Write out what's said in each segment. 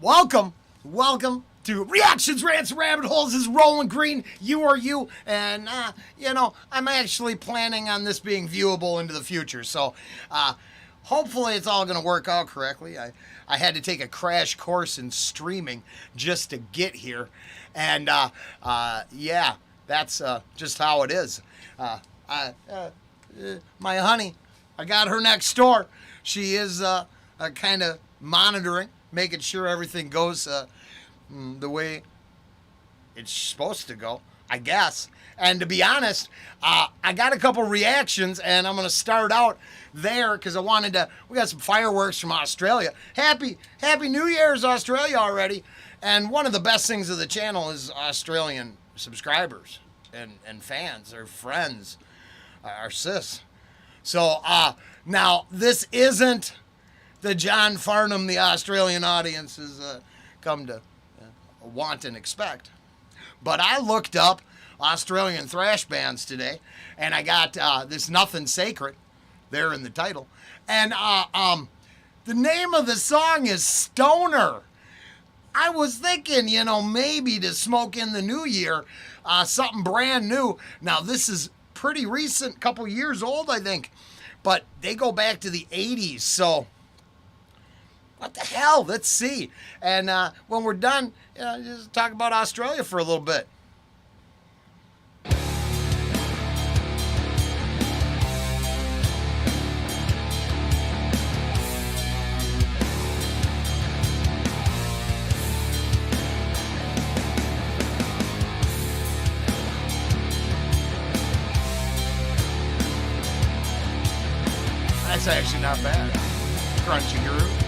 Welcome to Reactions, Rants, and Rabbit Holes. This is Rollen Green, you are you, and, I'm actually planning on this being viewable into the future, so, hopefully it's all going to work out correctly. I had to take a crash course in streaming just to get here, and, that's, just how it is. My honey, I got her next door. She is, kind of monitoring, making sure everything goes the way it's supposed to go, I guess. And to be honest, I got a couple reactions, and I'm going to start out there because we got some fireworks from Australia. Happy New Year's, Australia, already. And one of the best things of the channel is Australian subscribers and fans, or friends, our sis. So, now, this isn't the John Farnham the Australian audience has come to want and expect. But I looked up Australian thrash bands today, and I got this Nothing Sacred there in the title. And the name of the song is Stoner. I was thinking, maybe to smoke in the new year, something brand new. Now, this is pretty recent, couple years old, I think. But they go back to the 80s, so what the hell? Let's see. And when we're done, just talk about Australia for a little bit. That's actually not bad. Crunchy groove.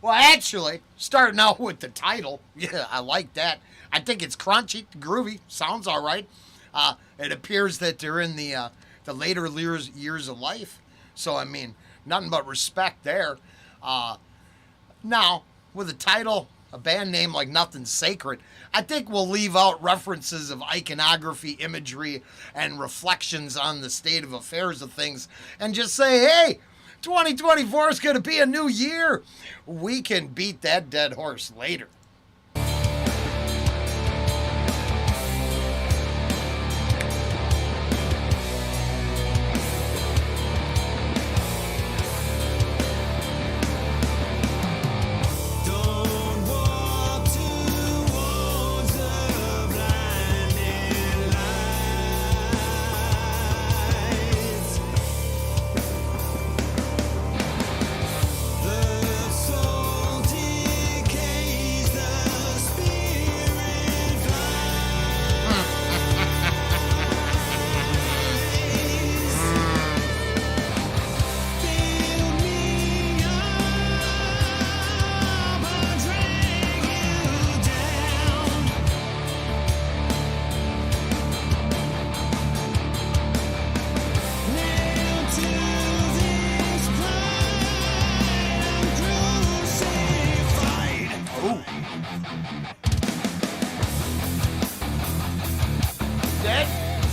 Well, actually, starting out with the title, yeah, I like that. I think it's crunchy, groovy, sounds all right. It appears that they're in the later years of life, so I mean, nothing but respect there. Now, with a title, a band name like Nothing Sacred, I think we'll leave out references of iconography, imagery, and reflections on the state of affairs of things, and just say, hey, 2024 is going to be a new year. We can beat that dead horse later.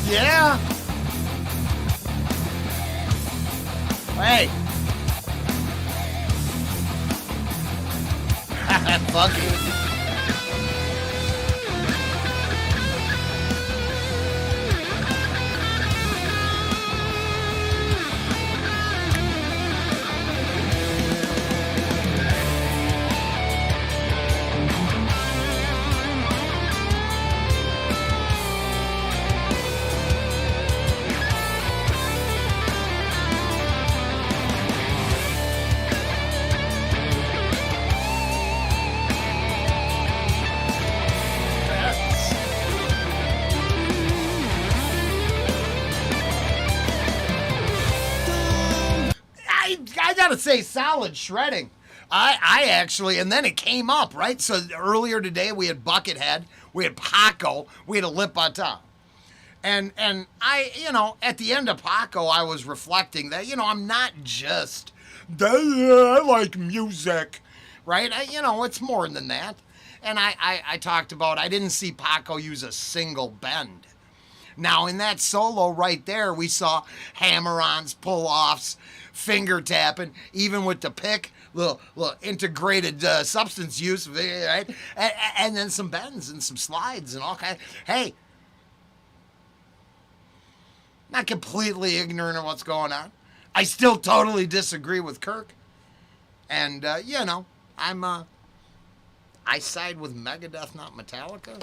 Yeah. Hey. Fuck you. gotta say, solid shredding. I actually, and then it came up, right? So earlier today we had Buckethead, we had Paco, we had a lip on top. And I, at the end of Paco, I was reflecting that, I'm not just, I like music, right? It's more than that. And I talked about, I didn't see Paco use a single bend. Now, in that solo right there, we saw hammer-ons, pull-offs, finger tapping, even with the pick, little integrated substance use, right? And then some bends and some slides and all kinds. Hey, not completely ignorant of what's going on. I still totally disagree with Kirk. And, I side with Megadeth, not Metallica.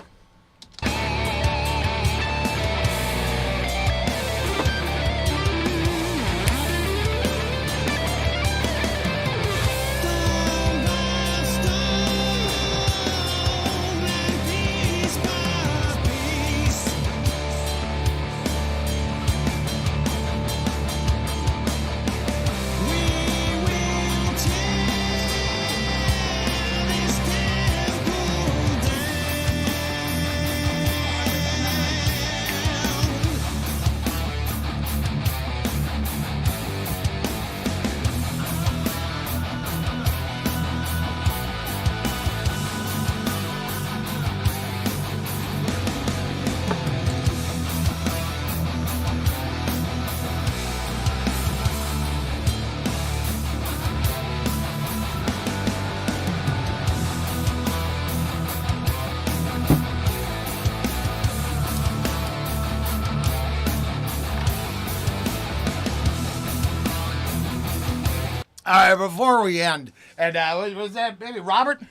All right, before we end, and was that maybe Robert?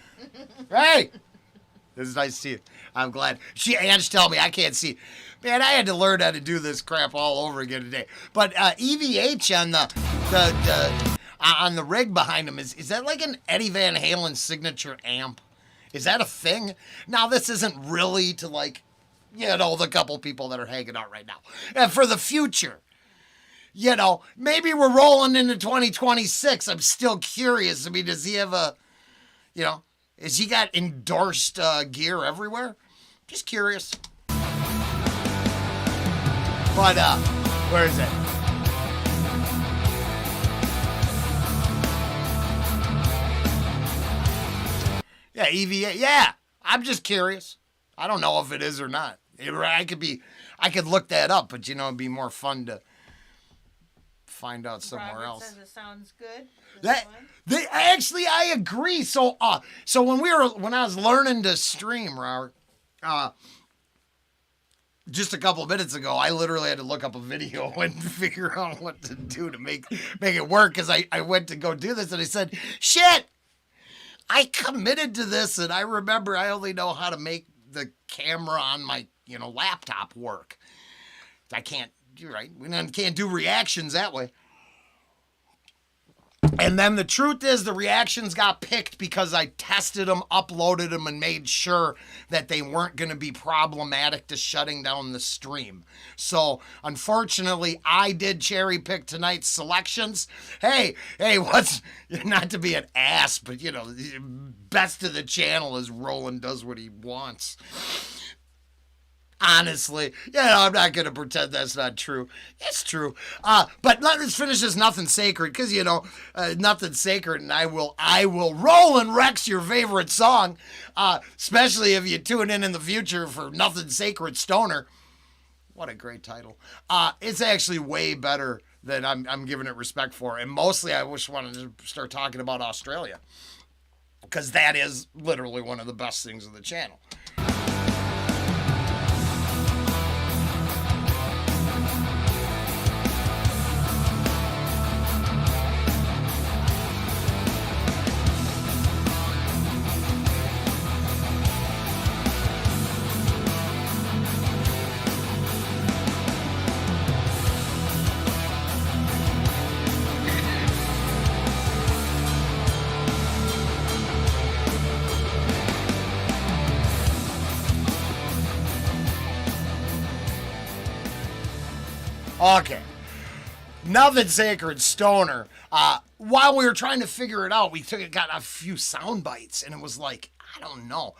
Hey, this is nice to see you. I'm glad. Ange telling me I can't see. Man, I had to learn how to do this crap all over again today. But EVH on the rig behind him is that like an Eddie Van Halen signature amp? Is that a thing? Now this isn't really to the couple people that are hanging out right now. And for the future. Maybe we're rolling into 2026. I'm still curious. I mean, does he have has he got endorsed gear everywhere? Just curious. But, where is it? Yeah, EVA. Yeah, I'm just curious. I don't know if it is or not. I could look that up, but it'd be more fun to find out somewhere Robert else. Says it sounds good. I agree. So when I was learning to stream, Robert, just a couple of minutes ago, I literally had to look up a video and figure out what to do to make it work because I went to go do this and I said, shit, I committed to this and I remember I only know how to make the camera on my laptop work. I can't. You're right. We can't do reactions that way. And then the truth is the reactions got picked because I tested them, uploaded them, and made sure that they weren't going to be problematic to shutting down the stream. So, unfortunately, I did cherry pick tonight's selections. Hey, what's, not to be an ass, but, best of the channel is Rollen does what he wants. Honestly, I'm not going to pretend that's not true. It's true. But let's finish this Nothing Sacred, because, Nothing Sacred, and I will roll and Rex your favorite song, especially if you tune in the future for Nothing Sacred Stoner. What a great title. It's actually way better than I'm giving it respect for, and mostly I wanted to start talking about Australia, because that is literally one of the best things of the channel. Okay. Nothing Sacred Stoner. while we were trying to figure it out, got a few sound bites, and it was like, I don't know.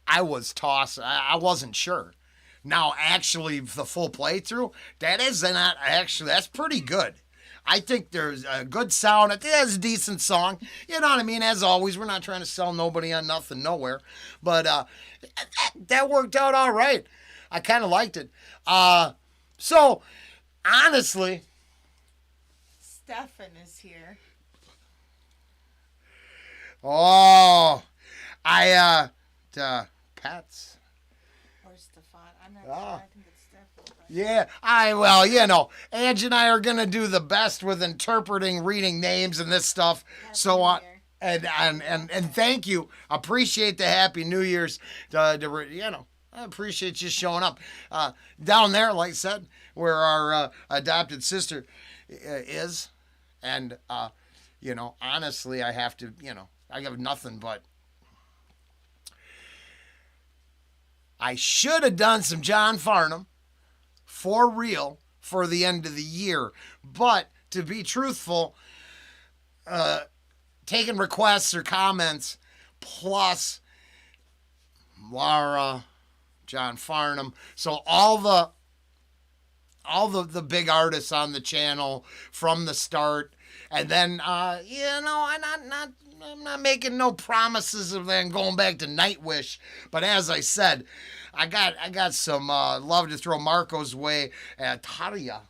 I was tossed. I wasn't sure. Now, actually, the full playthrough, that's pretty good. I think there's a good sound. I think that's a decent song. You know what I mean? As always, we're not trying to sell nobody on nothing nowhere. But that worked out all right. I kind of liked it. So, honestly... Stefan is here. Oh, Pets. Or Stefan. I'm not sure. I think it's Stefan. Yeah, Ange and I are going to do the best with interpreting, reading names and this stuff. So on. And thank you. Appreciate the Happy New Year's. I appreciate you showing up. Down there, like I said, where our adopted sister is. And, honestly, I have to, I have nothing but. I should have done some John Farnham for real for the end of the year. But to be truthful, taking requests or comments plus Laura, John Farnham. So all the big artists on the channel from the start. And then, I'm not making no promises of then going back to Nightwish. But as I said, I got some love to throw Marco's way at Talia.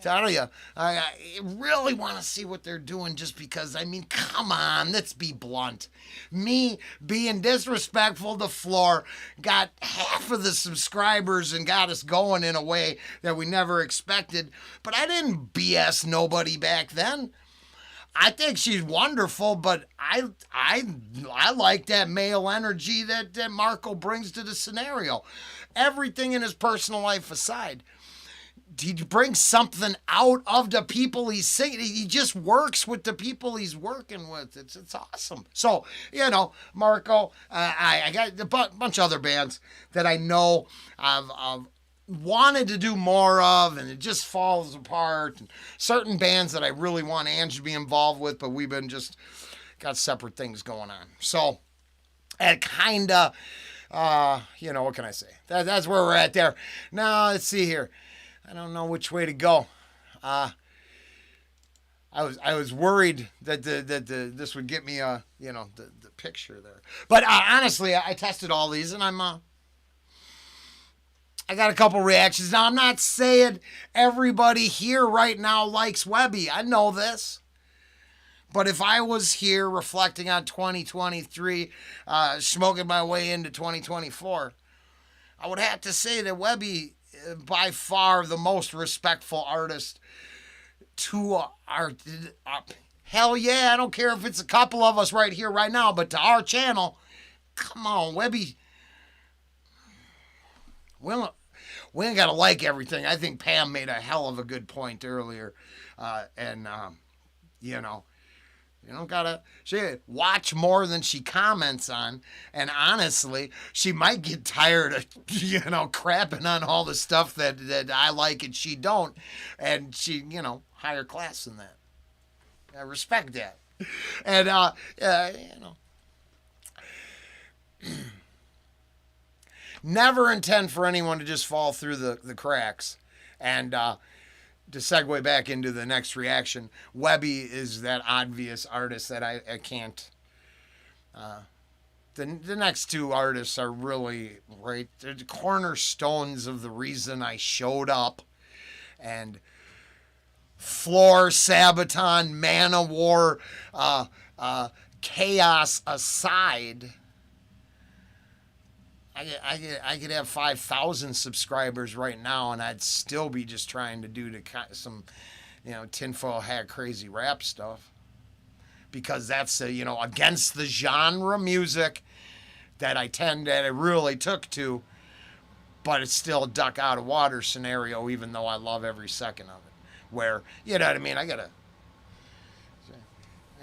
Talia. I really want to see what they're doing just because, come on, let's be blunt. Me being disrespectful to Floor got half of the subscribers and got us going in a way that we never expected. But I didn't BS nobody back then. I think she's wonderful, but I like that male energy that Marco brings to the scenario. Everything in his personal life aside. He brings something out of the people he's singing. He just works with the people he's working with. It's awesome. So, Marco, I got a bunch of other bands that I know I've wanted to do more of, and it just falls apart. And certain bands that I really want Ange to be involved with, but we've been just got separate things going on. So, it kind of, what can I say? That's where we're at there. Now, let's see here. I don't know which way to go. I was worried that this would get me the picture there. But honestly, I tested all these and I got a couple reactions. Now I'm not saying everybody here right now likes Webby. I know this. But if I was here reflecting on 2023, smoking my way into 2024, I would have to say that Webby by far the most respectful artist to our hell yeah, I don't care if it's a couple of us right here right now, but to our channel, come on, Webby. We ain't gotta like everything. I think Pam made a hell of a good point earlier, you don't gotta watch more than she comments on. And honestly, she might get tired of, crapping on all the stuff that I like and she don't. And she, higher class than that. I respect that. And, never intend for anyone to just fall through the cracks. And, to segue back into the next reaction, Webby is that obvious artist that I can't. The next two artists are really right. They're the cornerstones of the reason I showed up. And Floor, Sabaton, Manowar, Chaos aside, I could have 5,000 subscribers right now, and I'd still be just trying to do some, tinfoil hat crazy rap stuff, because that's against the genre music that I really took to, but it's still a duck out of water scenario, even though I love every second of it. Where I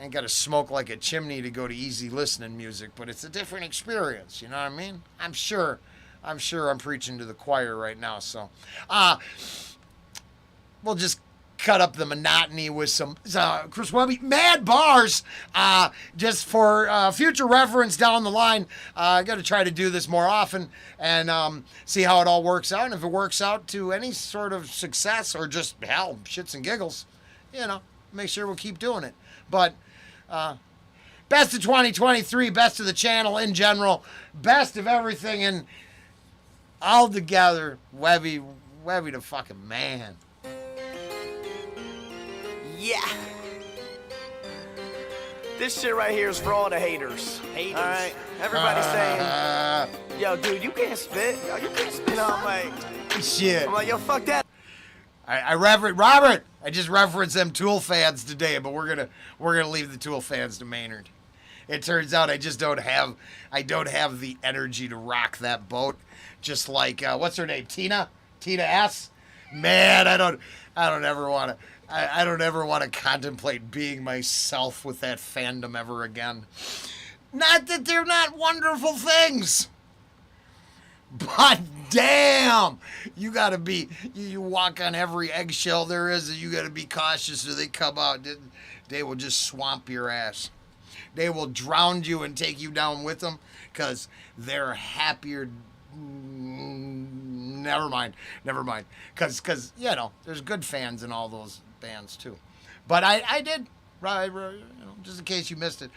ain't got to smoke like a chimney to go to easy listening music, but it's a different experience. You know what I mean? I'm sure I'm preaching to the choir right now. So, we'll just cut up the monotony with some Chris Webby mad bars. Just for future reference down the line, I got to try to do this more often and see how it all works out. And if it works out to any sort of success or just hell, shits and giggles, make sure we'll keep doing it. But best of 2023, best of the channel in general, best of everything, and all together, Webby the fucking man. Yeah. This shit right here is for all the haters. All right? Everybody's saying, yo, dude, you can't spit. Yo, you can't spit. I'm like, shit. I'm like, yo, fuck that. Robert, I just referenced them Tool fans today, but we're gonna leave the Tool fans to Maynard. It turns out I don't have the energy to rock that boat. Just like what's her name, Tina S. Man, I don't ever want to contemplate being myself with that fandom ever again. Not that they're not wonderful things, but damn, you gotta be. You walk on every eggshell there is, and you gotta be cautious, or they come out. They will just swamp your ass. They will drown you and take you down with them, because they're happier. Never mind. Because there's good fans in all those bands too. But I did, just in case you missed it,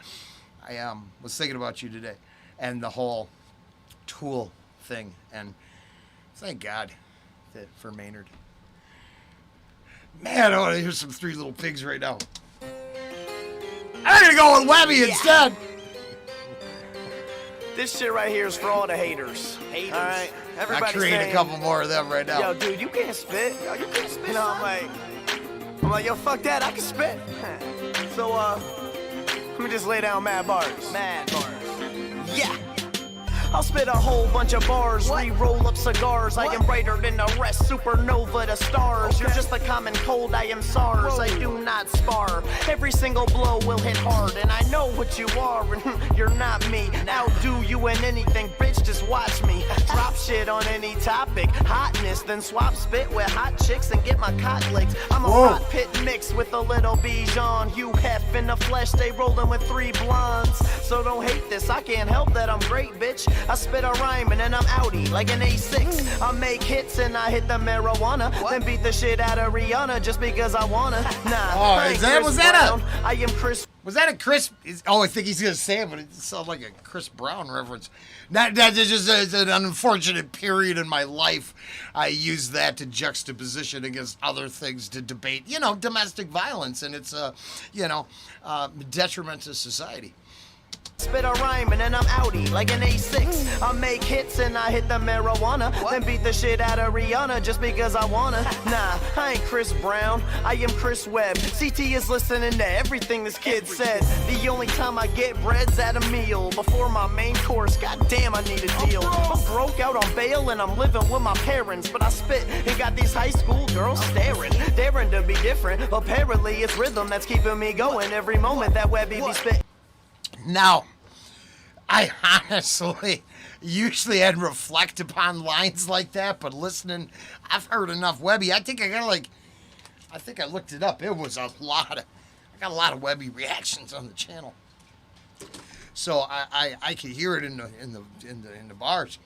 I was thinking about you today and the whole Tool thing, and thank God for Maynard. Man, I want to hear some Three Little Pigs right now. I'm gonna go with Webby instead. This shit right here is for all the haters. All right? Everybody's I create saying, a couple more of them right now. Yo, dude, you can't spit. Yo, you can't spit. I'm like, yo, fuck that. I can spit. So, let me just lay down mad bars. Mad bars. Yeah. I'll spit a whole bunch of bars, re-roll up cigars. What? I am brighter than the rest, supernova to stars. Okay. You're just a common cold, I am SARS. Whoa. I do not spar. Every single blow will hit hard, and I know what you are, and you're not me. Outdo you in anything, bitch, just watch me. Drop shit on any topic, hotness, then swap spit with hot chicks and get my cock licked. I'm a hot pit mix with a little Bijan. You hef in the flesh, stay rolling with 3 blondes. So don't hate this, I can't help that I'm great, bitch. I spit a rhyme and then I'm outie like an A6. I make hits and I hit the marijuana, then beat the shit out of Rihanna just because I wanna. Nah, I am Chris. Was that a Chris? I think he's gonna say it, but it sounds like a Chris Brown reference. That is just an unfortunate period in my life. I use that to juxtaposition against other things to debate, domestic violence, and it's detriment to society. Spit a rhyme and then I'm outie like an A6. I make hits and I hit the marijuana, then beat the shit out of Rihanna just because I wanna. Nah, I ain't Chris Brown, I am Chris Webb. CT is listening to everything this kid said. The only time I get bread's at a meal before my main course. God damn, I need a deal. I'm broke out on bail and I'm living with my parents, but I spit and got these high school girls staring, daring to be different. Apparently it's rhythm that's keeping me going every moment that Webby be spit. Now, I honestly usually I'd reflect upon lines like that, but listening, I've heard enough Webby. I think I looked it up. It was I got a lot of Webby reactions on the channel, so I could hear it in the bars.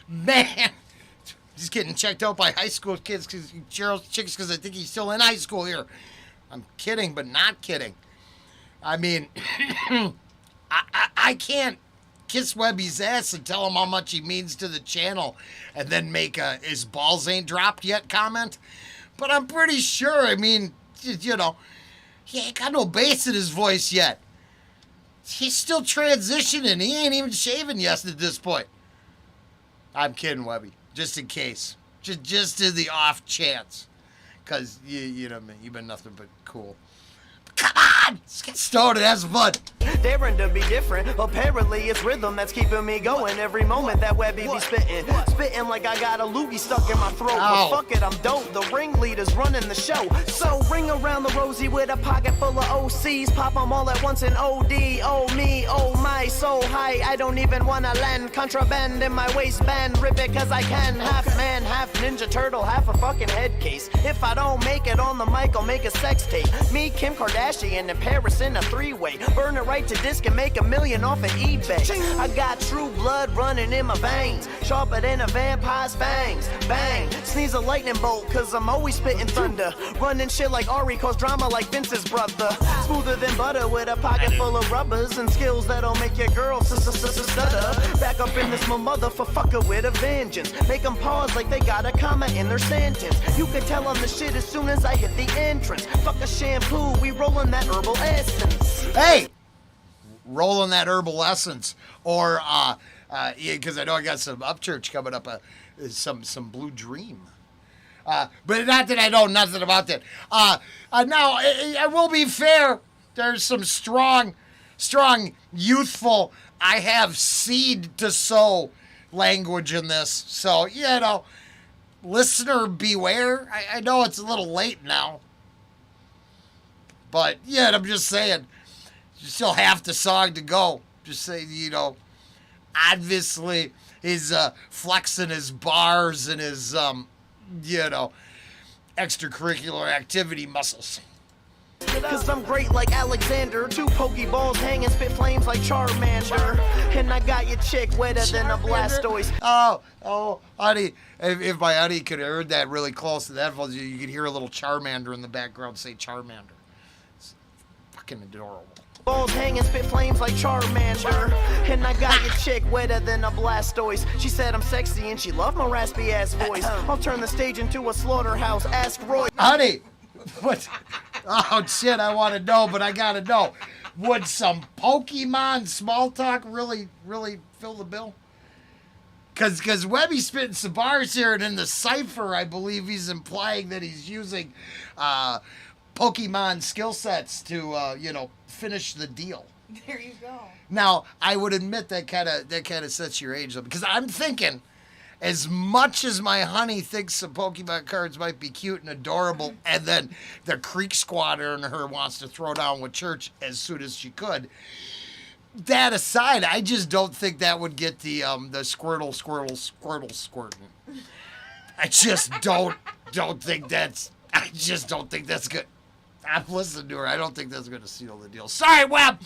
Man, he's getting checked out by high school kids, because I think he's still in high school here. I'm kidding, but not kidding. I mean. I can't kiss Webby's ass and tell him how much he means to the channel and then make a his balls ain't dropped yet comment. But I'm pretty sure, he ain't got no bass in his voice yet. He's still transitioning. He ain't even shaving yet at this point. I'm kidding, Webby. Just in case. Just in the off chance. Because, you've been nothing but cool. Come on! on! Let's get stoned and have some fun. Daring to be different. Apparently it's rhythm that's keeping me going every moment that Webby be spitting. Spitting like I got a loogie stuck in my throat. But fuck it, I'm dope. The ringleader's running the show. So ring around the rosy with a pocket full of OCs. Pop them all at once in OD. Oh me, oh my, so high. I don't even wanna land. Contraband in my waistband. Rip it cause I can. Half man, half Ninja Turtle, half a fucking head case. If I don't make it on the mic, I'll make a sex tape. Me, Kim Kardashian, and Paris in a three-way. Burn it right to disc and make $1 million off of eBay. I got true blood running in my veins, sharper than a vampire's fangs. Bang, sneeze a lightning bolt, cause I'm always spitting thunder. Running shit like Ari, cause drama like Vince's brother. Smoother than butter with a pocket full of rubbers and skills that'll make your girl stutter. Back up in this my mother for fucker with a vengeance. Make them pause like they got a comma in their sentence. You can tell I'm the shit as soon as I hit the entrance. Fuck a shampoo, we rollin' that herbal essence. Hey! Rolling that herbal essence, or because I know I got some Upchurch coming up, some Blue Dream, but not that I know nothing about that. Now I will be fair. There's some strong, youthful. I have seed to sow language in this, so listener beware. I know it's a little late now, but I'm just saying. Still half the song to go. Just say, obviously he's flexing his bars and his, extracurricular activity muscles. Cause I'm great like Alexander. 2 Pokeballs hanging, spit flames like Charmander. And I got your chick wetter than a Blastoise. Oh, honey. If my honey could have heard that really close to the headphones, you could hear a little Charmander in the background say Charmander. It's fucking adorable. Balls hanging, spit flames like Charmander. And I got your chick wetter than a Blastoise. She said I'm sexy and she loved my raspy ass voice. I'll turn the stage into a slaughterhouse. Ask Roy. Honey, what? Oh shit, I want to know, but I gotta know. Would some Pokemon small talk really fill the bill? Cause Webby's spitting some bars here, and in the cipher, I believe he's implying that he's using Pokemon skill sets to finish the deal. There you go. Now, I would admit that kind of sets your age up, because I'm thinking, as much as my honey thinks some Pokemon cards might be cute and adorable, and then the Creek Squatter in her wants to throw down with Church as soon as she could. That aside, I just don't think that would get the Squirtle squirting. I just don't think that's. I just don't think that's good. I've listened to her. I don't think that's going to seal the deal. Sorry, Web.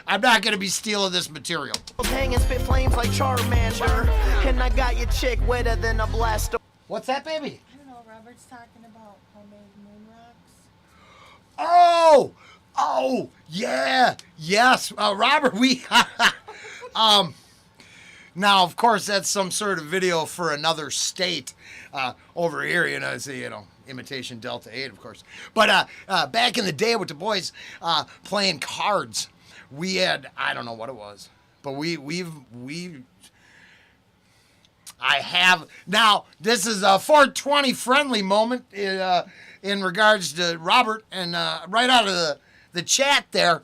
I'm not going to be stealing this material. Hanging, spit flames like Charmander. And I got your chick wetter than a Blastoise. What's that, baby? I don't know. Robert's talking about homemade moon rocks. Oh, yeah, yes, Robert. Now, of course, that's some sort of video for another state over here. Imitation Delta 8, of course. But back in the day with the boys playing cards, we had, I don't know what it was, but I have, now, this is a 420 friendly moment in regards to Robert, and right out of the chat there,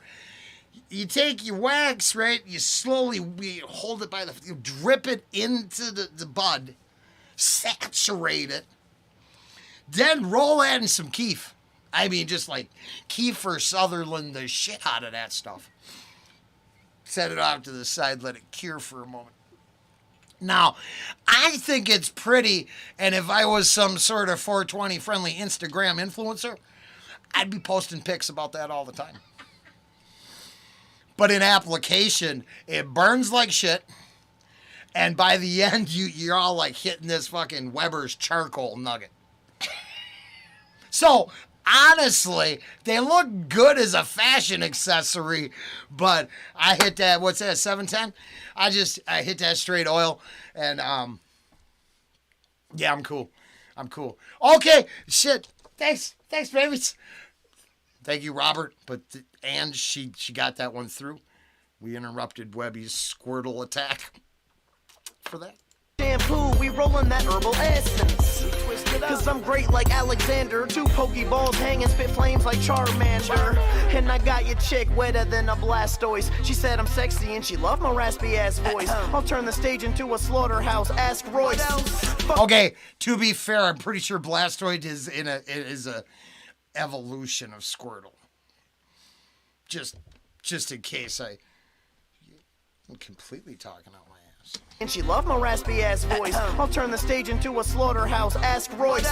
you take your wax, right, you slowly hold it you drip it into the bud, saturate it, then roll that in some Keef. I mean, just like Kiefer Sutherland the shit out of that stuff. Set it off to the side, let it cure for a moment. Now, I think it's pretty, and if I was some sort of 420 friendly Instagram influencer, I'd be posting pics about that all the time. But in application, it burns like shit, and by the end, you're all like hitting this fucking Weber's charcoal nugget. So, honestly, they look good as a fashion accessory, but I hit that, what's that, 710? I hit that straight oil, and, yeah, I'm cool. Okay, shit, thanks, babies. Thank you, Robert, and she got that one through. We interrupted Webby's Squirtle attack for that. Shampoo, we rollin' that herbal essence. twists. Cause I'm great like Alexander. 2 Pokeballs hanging, spit flames like Charmander. And I got your chick wetter than a Blastoise. She said I'm sexy and she loved my raspy ass voice. I'll turn the stage into a slaughterhouse. Ask Royce. Okay, to be fair, I'm pretty sure Blastoise is a evolution of Squirtle. Just in case I'm completely talking out my ass. And she loved my raspy ass voice. I'll turn the stage into a slaughterhouse. Ask Royce.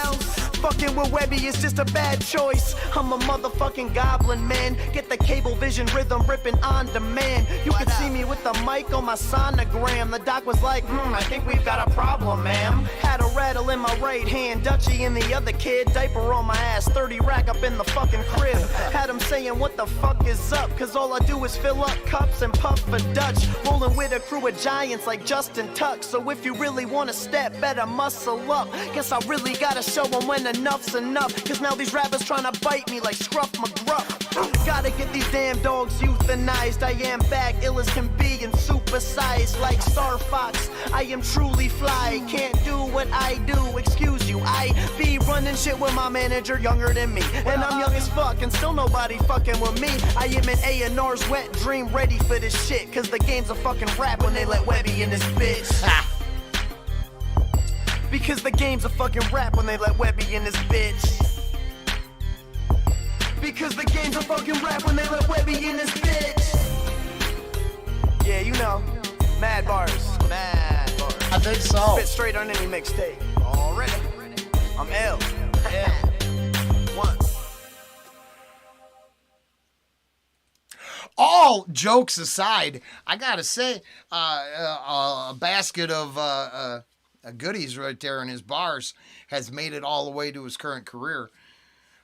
Fucking with Webby is just a bad choice. I'm a motherfucking goblin, man. Get the cable vision rhythm ripping on demand. You could see me with the mic on my sonogram. The doc was like, I think we've got a problem, ma'am. Had a rattle in my right hand, Dutchie in the other kid. Diaper on my ass, 30 rack up in the fucking crib. Had him saying, what the fuck is up? Cause all I do is fill up cups and puff for Dutch. Rolling with a crew of giants like Justin Tuck. So if you really wanna step, better muscle up. Guess I really gotta show them when enough's enough. Cause now these rappers tryna bite me like Scruff McGruff. Gotta get these damn dogs euthanized. I am back, ill as can be and supersized like Star Fox. I am truly fly, can't do what I do. Excuse you, I be running shit with my manager younger than me. And I'm young as fuck and still nobody fucking with me. I am an A&R's wet dream, ready for this shit. Cause the game's a fucking rap when they let Webby in this bitch. Because the game's a fucking rap when they let Webby in this bitch. Because the game's a fucking rap when they let Webby in this bitch. Yeah, you know, mad bars. Mad bars. I think so. Spit straight on any mixtape. Already. I'm L. One. All jokes aside, I gotta say, a basket of goodies right there in his bars has made it all the way to his current career.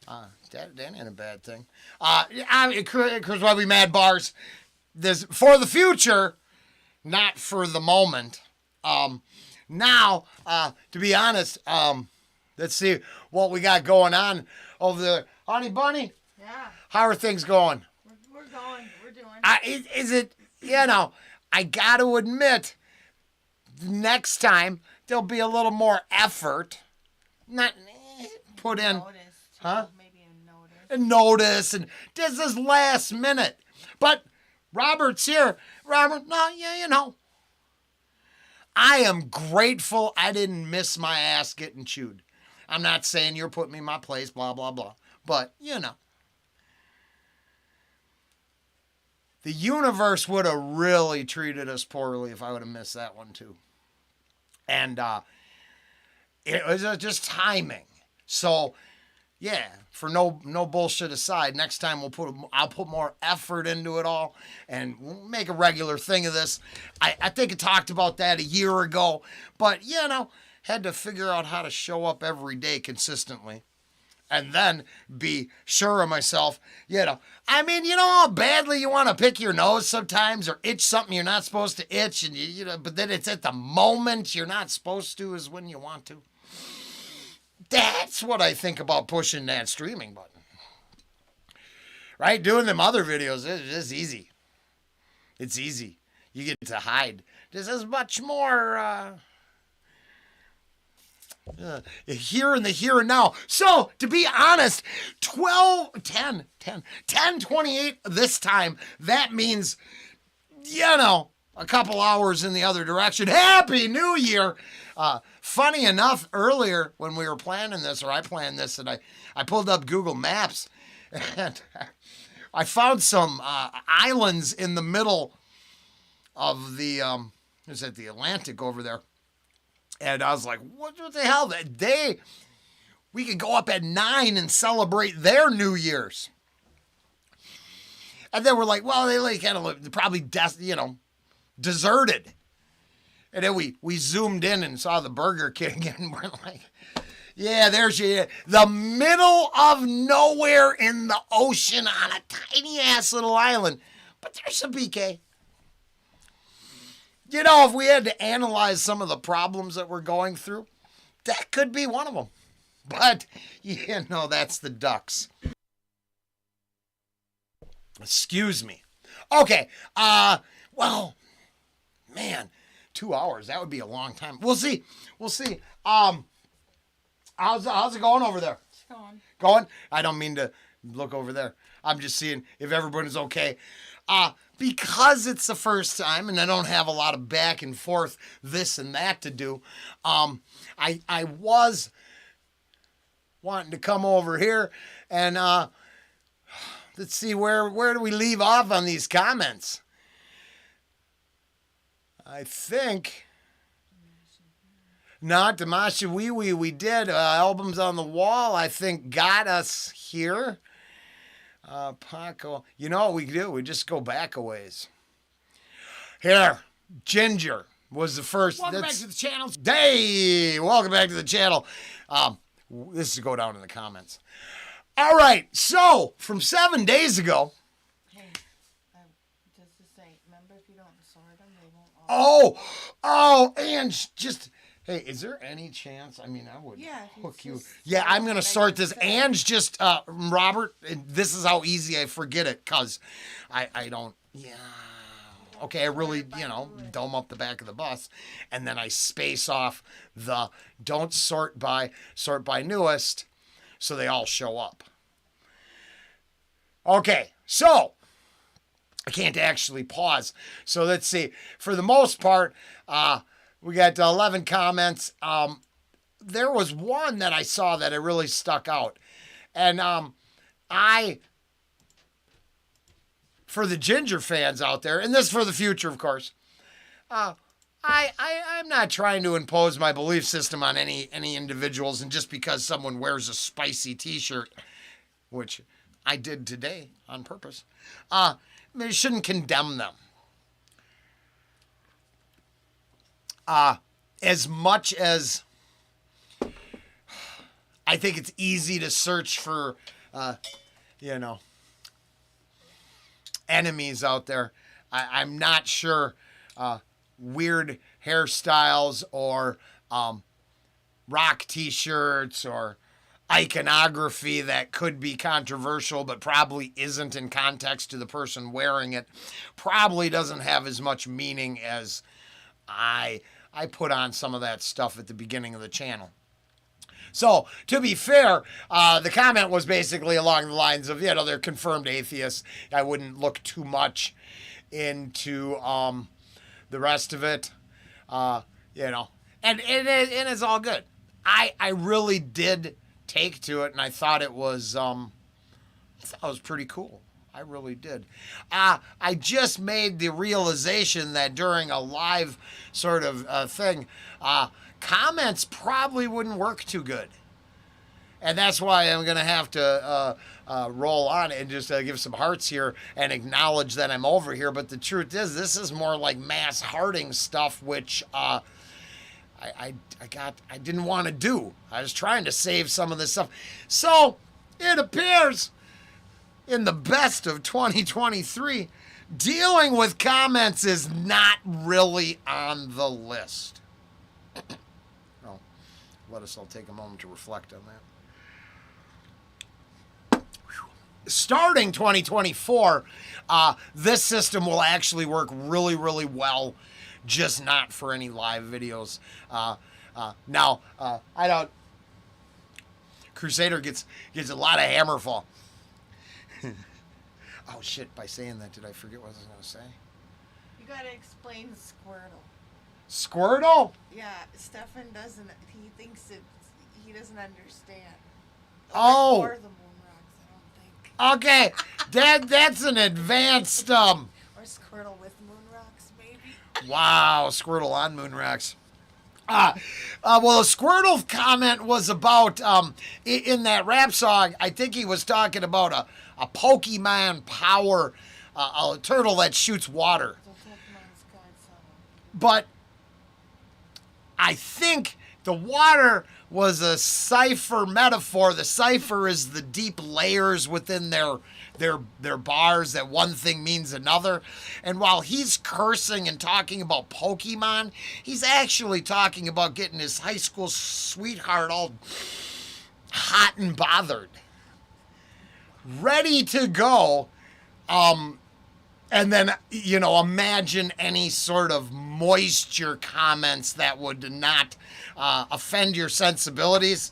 That ain't a bad thing. Chris Webby Mad Bars, this for the future, not for the moment. Now, to be honest, let's see what we got going on over there. Honey Bunny, Yeah, how are things going? we're going. We're doing. Is it, I got to admit, next time there'll be a little more effort. Not put in, Notice, too. huh? Maybe a notice. And notice, and this is last minute. But Robert's here. Robert, no, yeah, I am grateful I didn't miss my ass getting chewed. I'm not saying you're putting me in my place, blah, blah, blah. But, the universe would have really treated us poorly if I would have missed that one too. And it was just timing. So, yeah, for no bullshit aside, next time I'll put more effort into it all and we'll make a regular thing of this. I think I talked about that a year ago, but had to figure out how to show up every day consistently. And then be sure of myself, I mean, how badly you want to pick your nose sometimes or itch something you're not supposed to itch, and but then it's at the moment you're not supposed to is when you want to. That's what I think about pushing that streaming button. Right? Doing them other videos is just easy. It's easy. You get to hide. This is much more... here in the here and now. So, to be honest, 10:28 this time, that means, a couple hours in the other direction. Happy New Year! Funny enough, earlier when we were planning this, or I planned this, and I pulled up Google Maps, and I found some islands in the middle of the, is it the Atlantic over there? And I was like, what the hell? We could go up at 9 and celebrate their New Year's. And then we're like, well, they kind of probably, deserted. And then we zoomed in and saw the Burger King and we're like, yeah, there's the middle of nowhere in the ocean on a tiny ass little island. But there's some BK. If we had to analyze some of the problems that we're going through, that could be one of them. But, that's the ducks. Excuse me. Okay. Well, man, 2 hours. That would be a long time. We'll see. How's it going over there? It's going. Going? I don't mean to look over there. I'm just seeing if everyone's okay. Because it's the first time and I don't have a lot of back and forth this and that to do, I was wanting to come over here and let's see where do we leave off on these comments. I think not Damasha Wee Wee. We did albums on the wall. I think got us here. Paco, you know what we do? We just go back a ways. Here, Ginger was the first. Welcome back to the channel. Hey, welcome back to the channel. This is go down in the comments. All right, so from 7 days ago. Hey, just to say, remember if you don't sort them, they won't all. And just. Hey, is there any chance? I mean, I would hook you. just Yeah, I'm going to sort this. said. Ange just, Robert, this is how easy I forget it because I don't, Okay, I really, dome up the back of the bus. And then I space off the don't sort by newest so they all show up. Okay, so I can't actually pause. So let's see. For the most part, we got 11 comments. There was one that I saw that it really stuck out. And for the Ginger fans out there, and this is for the future, of course, I'm not trying to impose my belief system on any individuals. And just because someone wears a spicy t-shirt, which I did today on purpose, I mean, you shouldn't condemn them. As much as I think it's easy to search for, enemies out there, I'm not sure weird hairstyles or rock t-shirts or iconography that could be controversial but probably isn't in context to the person wearing it probably doesn't have as much meaning as I put on some of that stuff at the beginning of the channel. So, to be fair, the comment was basically along the lines of, they're confirmed atheists. I wouldn't look too much into the rest of it, and it's all good. I really did take to it, and I thought it was pretty cool. I really did. I just made the realization that during a live sort of thing, comments probably wouldn't work too good. And that's why I'm going to have to roll on and just give some hearts here and acknowledge that I'm over here. But the truth is, this is more like mass hearting stuff, which I didn't want to do. I was trying to save some of this stuff. So it appears in the best of 2023, dealing with comments is not really on the list. Well, I'll take a moment to reflect on that. Starting 2024, this system will actually work really, really well, just not for any live videos. Now, I don't. Crusader gets a lot of hammerfall. Oh shit, by saying that, did I forget what I was going to say? You gotta explain Squirtle. Squirtle? Yeah, Stefan doesn't, he thinks he doesn't understand. Oh. Or the moon rocks, I don't think. Okay, that's an advanced, Or Squirtle with moon rocks, maybe. Wow, Squirtle on moon rocks. Well, the Squirtle comment was about, in that rap song, I think he was talking about a Pokemon power, a turtle that shoots water. But I think the water was a cipher metaphor. The cipher is the deep layers within their bars that one thing means another. And while he's cursing and talking about Pokemon, he's actually talking about getting his high school sweetheart all hot and bothered, ready to go And then, imagine any sort of moisture comments that would not offend your sensibilities,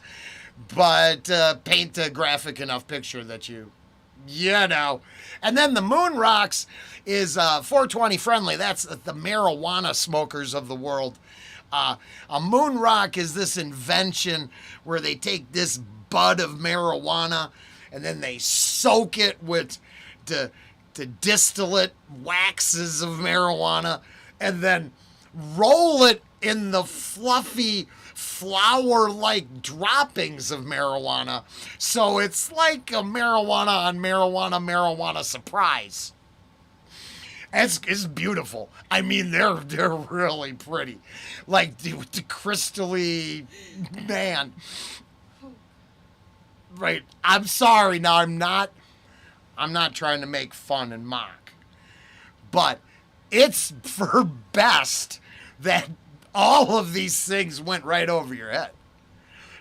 but paint a graphic enough picture that you know. And then the moon rocks is 420 friendly. That's the marijuana smokers of the world. A moon rock is this invention where they take this bud of marijuana and then they soak it with to distillate waxes of marijuana and then roll it in the fluffy flour-like droppings of marijuana. So it's like a marijuana on marijuana surprise. It's beautiful. I mean, they're really pretty. Like the crystally, man. Right. I'm sorry. Now I'm not trying to make fun and mock. But it's for best that all of these things went right over your head.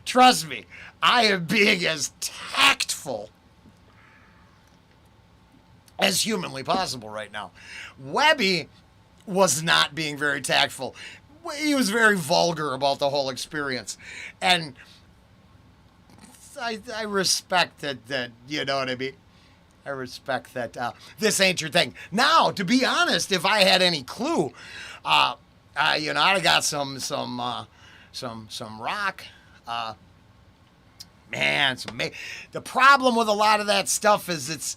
Trust me, I am being as tactful as humanly possible right now. Webby was not being very tactful. He was very vulgar about the whole experience. And I respect that, you know what I mean? I respect that this ain't your thing. Now, to be honest, if I had any clue, I'd have got some rock. The problem with a lot of that stuff is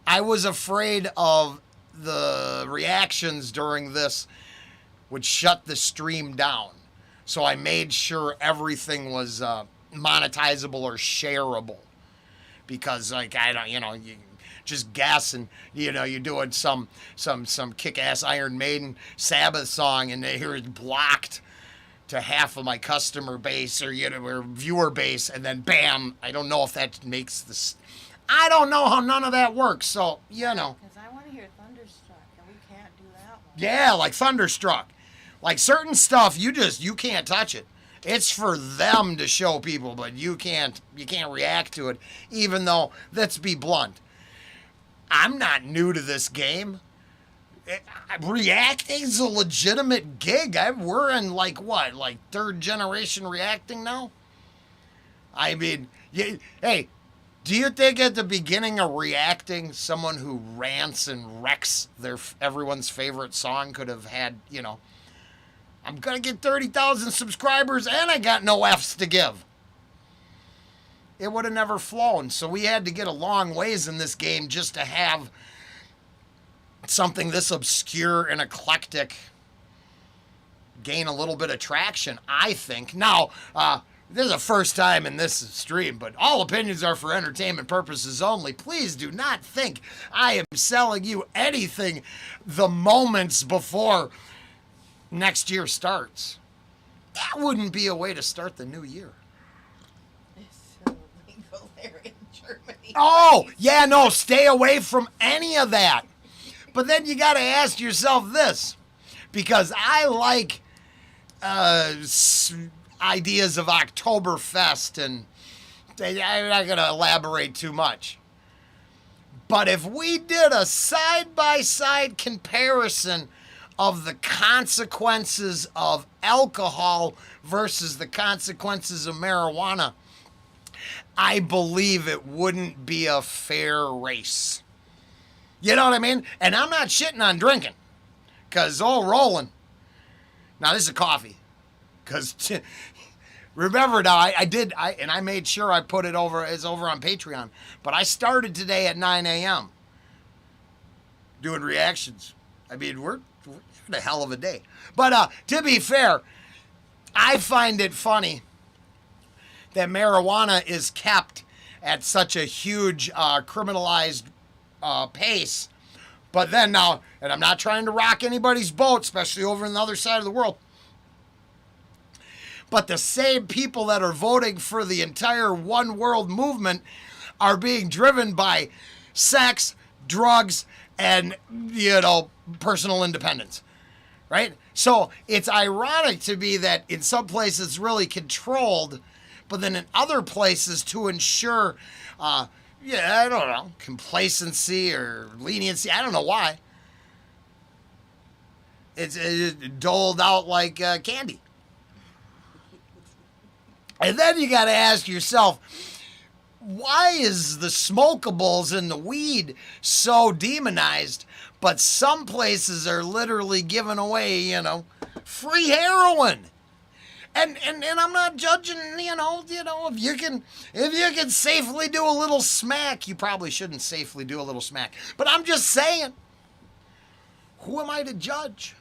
I was afraid of the reactions during this would shut the stream down. So I made sure everything was monetizable or shareable. Because I don't, you just guess and, you're doing some kick-ass Iron Maiden Sabbath song and they hear it blocked to half of my customer base or, or viewer base, and then bam, I don't know if that makes this. I don't know how none of that works, so, Because I want to hear Thunderstruck, and we can't do that one. Yeah, like Thunderstruck. Like certain stuff, you can't touch it. It's for them to show people, but you can't react to it, even though, let's be blunt, I'm not new to this game. Reacting's a legitimate gig. We're in third generation reacting now? I mean, hey, do you think at the beginning of reacting, someone who rants and wrecks everyone's favorite song could have had, I'm going to get 30,000 subscribers and I got no F's to give? It would have never flown. So we had to get a long ways in this game just to have something this obscure and eclectic gain a little bit of traction, I think. Now, this is the first time in this stream, but all opinions are for entertainment purposes only. Please do not think I am selling you anything the moments before next year starts. That wouldn't be a way to start the new year. It's illegal there in Germany. Oh, yeah, no, stay away from any of that. But then you got to ask yourself this, because I like ideas of Oktoberfest, and I'm not going to elaborate too much. But if we did a side-by-side comparison of the consequences of alcohol versus the consequences of marijuana, I believe it wouldn't be a fair race. You know what I mean? And I'm not shitting on drinking. Because, Rollen. Now, this is coffee. Because, remember now, I made sure I put it over, it's over on Patreon. But I started today at 9 a.m. doing reactions. I mean, we're having a hell of a day. But, to be fair, I find it funny that marijuana is kept at such a huge criminalized pace. But then now, and I'm not trying to rock anybody's boat, especially over on the other side of the world, but the same people that are voting for the entire one world movement are being driven by sex, drugs, and, personal independence, right? So it's ironic to me that in some places it's really controlled, but then in other places to ensure I don't know, complacency or leniency. I don't know why. It's doled out like candy. And then you got to ask yourself, why is the smokables and the weed so demonized, but some places are literally giving away, free heroin? And I'm not judging, if you can safely do a little smack, you probably shouldn't safely do a little smack. But I'm just saying, who am I to judge?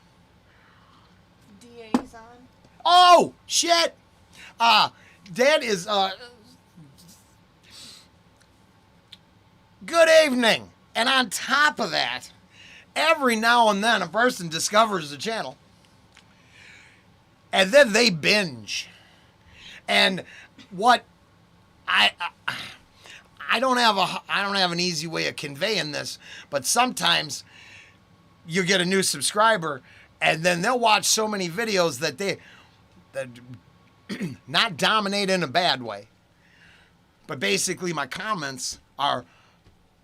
DA's on. Oh, shit. That is, good evening. And on top of that, every now and then a person discovers the channel. And then they binge. And what I don't have an easy way of conveying this, but sometimes you get a new subscriber and then they'll watch so many videos that not dominate in a bad way. But basically my comments are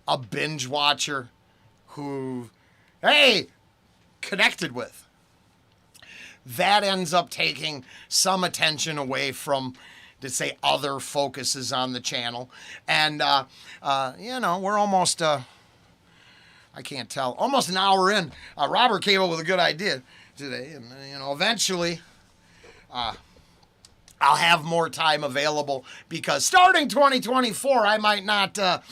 a binge watcher who, hey, connected with. That ends up taking some attention away from, to say, other focuses on the channel. And, we're almost, I can't tell, almost an hour in. Robert came up with a good idea today. And, eventually, I'll have more time available because starting 2024, I might not,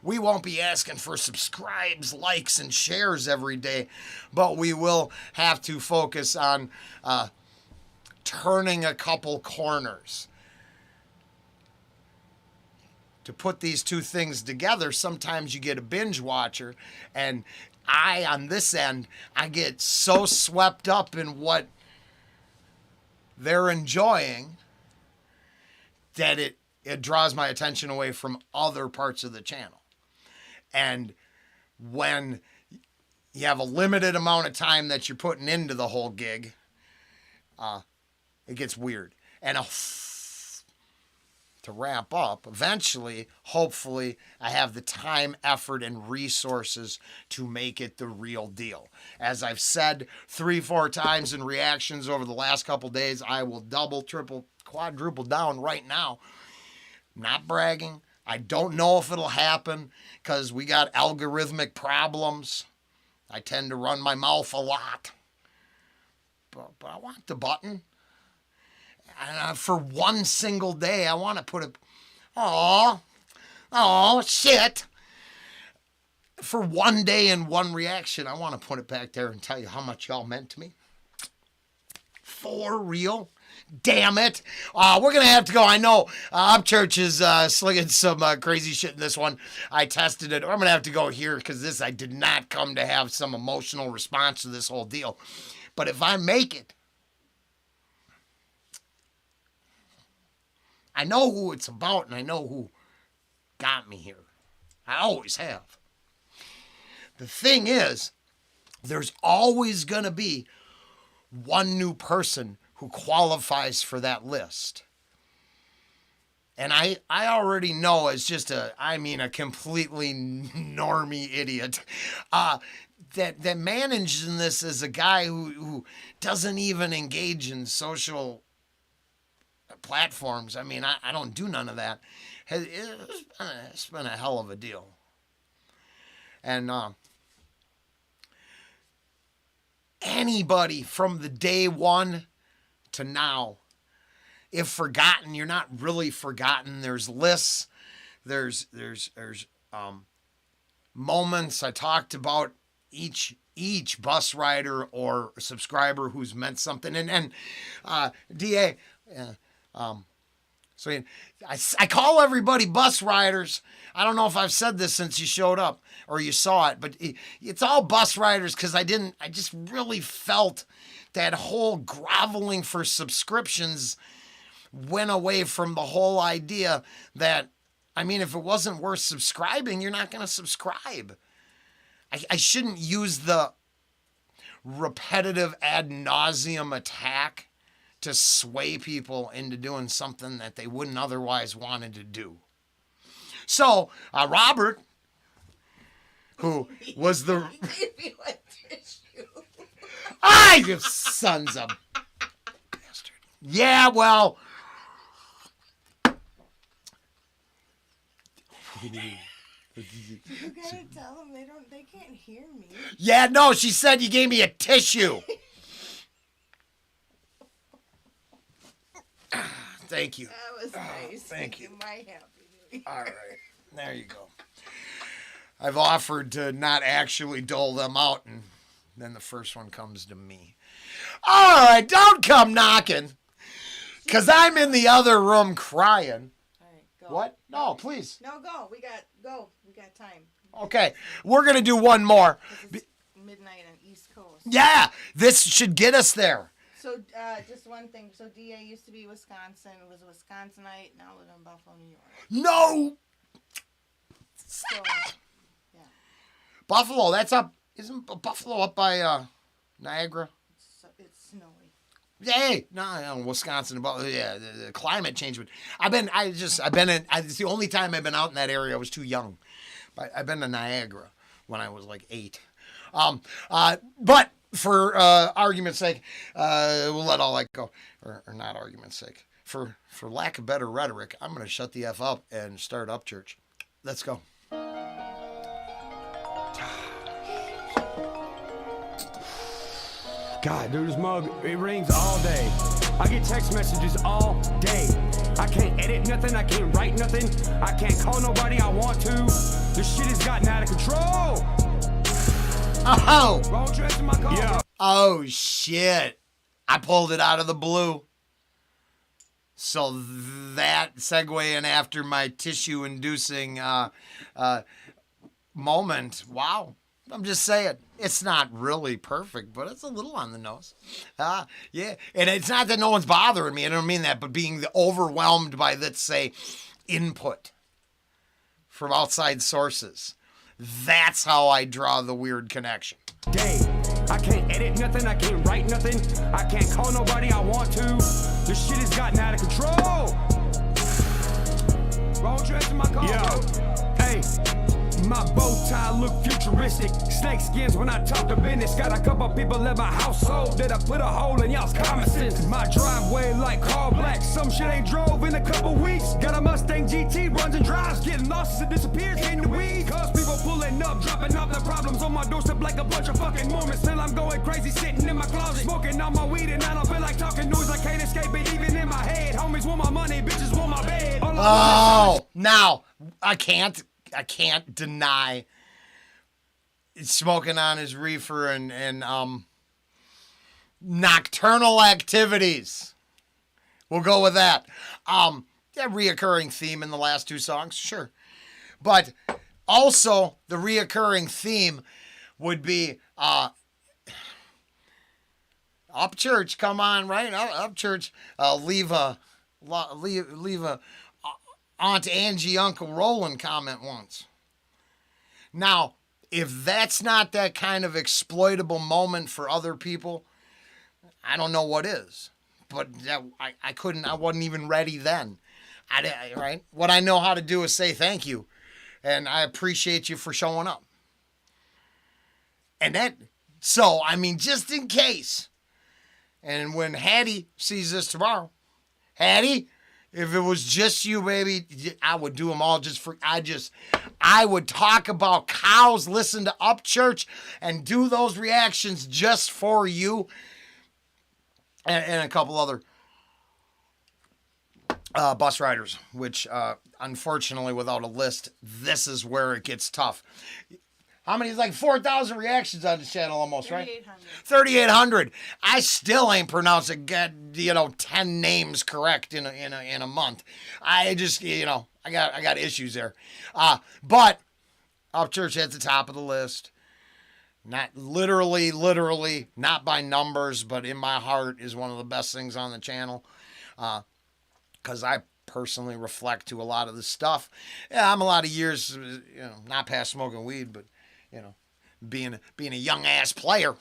we won't be asking for subscribes, likes, and shares every day, but we will have to focus on turning a couple corners. To put these two things together, sometimes you get a binge watcher, and on this end, I get so swept up in what they're enjoying that it draws my attention away from other parts of the channel. And when you have a limited amount of time that you're putting into the whole gig, it gets weird. And to wrap up, eventually, hopefully, I have the time, effort, and resources to make it the real deal. As I've said 3-4 times in reactions over the last couple days, I will double, triple, quadruple down right now. Not bragging. I don't know if it'll happen because we got algorithmic problems. I tend to run my mouth a lot. But I want the button. And for one single day, I want to put it. Oh, shit. For one day and one reaction, I want to put it back there and tell you how much y'all meant to me. For real. Damn it. We're going to have to go. I know Upchurch is slinging some crazy shit in this one. I tested it. I'm going to have to go here because I did not come to have some emotional response to this whole deal. But if I make it, I know who it's about and I know who got me here. I always have. The thing is, there's always going to be one new person who qualifies for that list. And I already know as just a completely normie idiot, that managing this as a guy who doesn't even engage in social platforms. I don't do none of that. It's been a hell of a deal. And anybody from the day one to now, if forgotten, you're not really forgotten. There's lists, there's moments. I talked about each bus rider or subscriber who's meant something. And DA, so I call everybody bus riders. I don't know if I've said this since you showed up or you saw it, but it's all bus riders because I just really felt that whole groveling for subscriptions went away from the whole idea that, if it wasn't worth subscribing, you're not going to subscribe. I shouldn't use the repetitive ad nauseum attack to sway people into doing something that they wouldn't otherwise wanted to do. So, Robert, who was the... You sons of bastard. Yeah, well. You gotta tell them they can't hear me. Yeah, no, she said you gave me a tissue. Thank you. That was nice. Thank you. My happy New Year. All right. There you go. I've offered to not actually dole them out, and then the first one comes to me. All right, don't come knocking, because I'm in the other room crying. All right, go. What? No, please. No, go. We got time. Okay, we're going to do one more. It's midnight on East Coast. Yeah, this should get us there. So, just one thing. So, DA used to be Wisconsin. It was a Wisconsinite. Now live in Buffalo, New York. No! So, yeah. Buffalo, that's up. Isn't Buffalo up by Niagara? It's snowy. Hey, no, Wisconsin. Yeah, the climate change. I've been in. It's the only time I've been out in that area. I was too young. I've been to Niagara when I was like 8. But for argument's sake, we'll let all that go. Or not argument's sake. For lack of better rhetoric, I'm going to shut the F up and start Upchurch. Let's go. God, dude, this mug, it rings all day. I get text messages all day. I can't edit nothing, I can't write nothing. I can't call nobody I want to. This shit has gotten out of control. Oh! Wrong dress in my car. Yeah. Oh, shit. I pulled it out of the blue. So that segue in after my tissue-inducing moment. Wow. I'm just saying, it's not really perfect, but it's a little on the nose. Yeah, and it's not that no one's bothering me. I don't mean that, but being overwhelmed by, let's say, input from outside sources. That's how I draw the weird connection. Day. I can't edit nothing, I can't write nothing. I can't call nobody I want to. This shit has gotten out of control. Wrong dress in my car. Yo, hey. My bow tie look futuristic. Snake skins when I talk to business. Got a couple people in my household that I put a hole in y'all's common sense. My driveway like car black. Some shit ain't drove in a couple weeks. Got a Mustang GT, runs and drives. Getting lost as it disappears in the weeds. Cause people pulling up, dropping off their problems on my doorstep like a bunch of fucking Mormons. Still I'm going crazy, sitting in my closet. Smoking all my weed and I don't feel like talking noise. I can't escape it even in my head. Homies want my money, bitches want my bed. Oh, now I can't deny smoking on his reefer and nocturnal activities. We'll go with that. Yeah, reoccurring theme in the last 2 songs, sure. But also the reoccurring theme would be Upchurch, come on, right? Upchurch, leave a Aunt Angie, Uncle Rollen comment once. Now, if that's not that kind of exploitable moment for other people, I don't know what is. But I wasn't even ready then. Right? What I know how to do is say thank you. And I appreciate you for showing up. And so, I mean, just in case. And when Hattie sees this tomorrow, Hattie, if it was just you, baby, I would do them all just for, I would talk about cows, listen to Upchurch, and do those reactions just for you. And a couple other bus riders, which, unfortunately, without a list, this is where it gets tough. How many? It's like 4,000 reactions on the channel almost, right? 3,800. I still ain't pronouncing 10 names correct in a month. I just, I got issues there. But Upchurch at the top of the list. Not literally, not by numbers, but in my heart is one of the best things on the channel. Because I personally reflect to a lot of the stuff. Yeah, I'm a lot of years, not past smoking weed, but being a young ass player,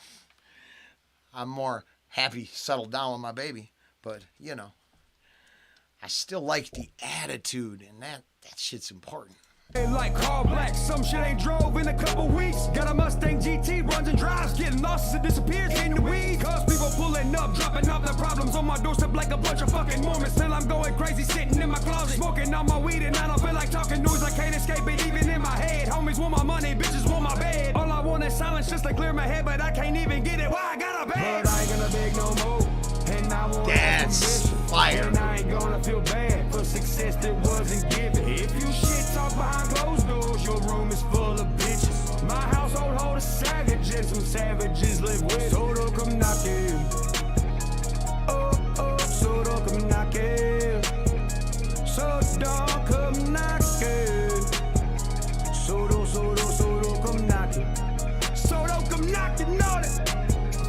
I'm more happy settled down with my baby. But I still like the attitude, and that shit's important. Like Carl Black, some shit ain't drove in a couple weeks. Got a Mustang GT, runs and drives, getting lost and disappears in the weeds. Cause people pulling up, dropping off their problems on my doorstep like a bunch of fucking Mormons. Still I'm going crazy, sitting in my closet, smoking all my weed, and I don't feel like talking noise. I can't escape it even in my head. Homies want my money, bitches want my bed. All I want is silence just to clear my head, but I can't even get it. Why I got a bed? But I ain't gonna beg no more. And I want That's fire. And I ain't gonna feel bad for success that wasn't given. If you shit talk behind closed doors, your room is full of bitches. My household hold a savage and some savages live with. So don't come knocking. Oh, so don't come knocking. So don't come knocking. So don't come knocking. So don't come knocking on it.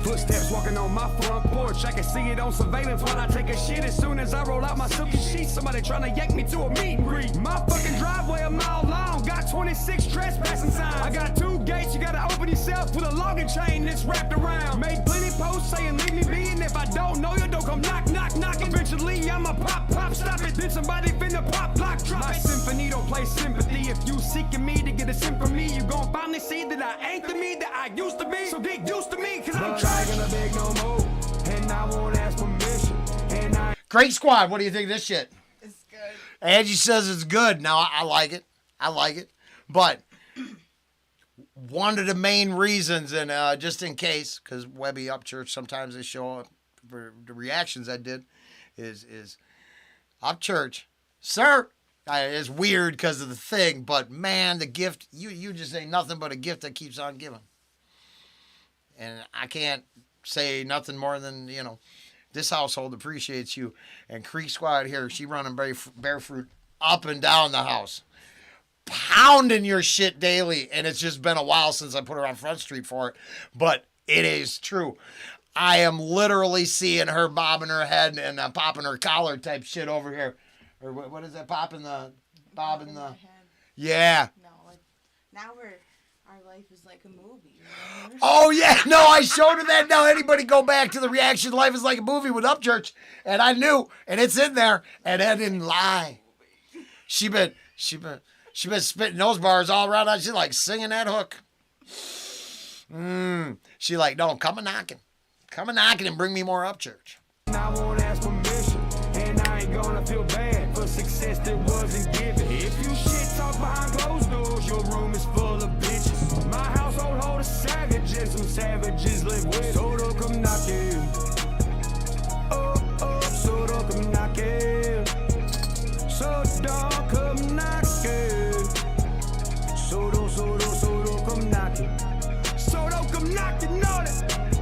Footsteps walking on my front porch. I can see it on surveillance while I take a shit. As soon as I roll out my silky sheets, somebody trying to yank me to a meet and greet. My fucking driveway a mile long, got 26 trespassing signs. I got 2 gates, you gotta open yourself with a logging chain that's wrapped around. Made plenty posts saying leave me be, and if I don't know you, don't come knock. Eventually I'ma pop, stop it. Then somebody finna pop, lock, drop it. My symphony don't play sympathy. If you seeking me to get a sim from me, you gon' finally see that I ain't the me that I used to be. So get used to me, cause I'm trying. I ain't gonna beg no more, and I won't ask permission. And Great squad. What do you think of this shit? It's good. Angie says it's good. Now, I like it. But one of the main reasons, and just in case, because Webby Upchurch, sometimes they show up for the reactions I did, is Upchurch. Sir, it's weird because of the thing, but man, the gift, you just ain't nothing but a gift that keeps on giving. And I can't say nothing more than, this household appreciates you. And Creek Squad here, she running barefoot up and down the house, pounding your shit daily. And it's just been a while since I put her on Front Street for it. But it is true. I am literally seeing her bobbing her head and popping her collar type shit over here. Or what is that? Bobbing the... Yeah. No, now our life is like a movie. You know? Oh, yeah. No, I showed her that. Now, anybody go back to the reaction, Life is Like a Movie with Upchurch. And I knew. And it's in there. And I didn't lie. She been spitting those bars all around. She's like singing that hook. She like, no, come a knocking. Come a knocking and bring me more Upchurch. I won't ask permission. And I ain't gonna feel bad for success that wasn't given. If you shit talk behind closed doors, your room is full of bitches. My household hold a savage and some savages live with. So don't come knocking. Oh, so don't come knocking. So don't come knocking. So don't come knocking. So don't come knocking on it.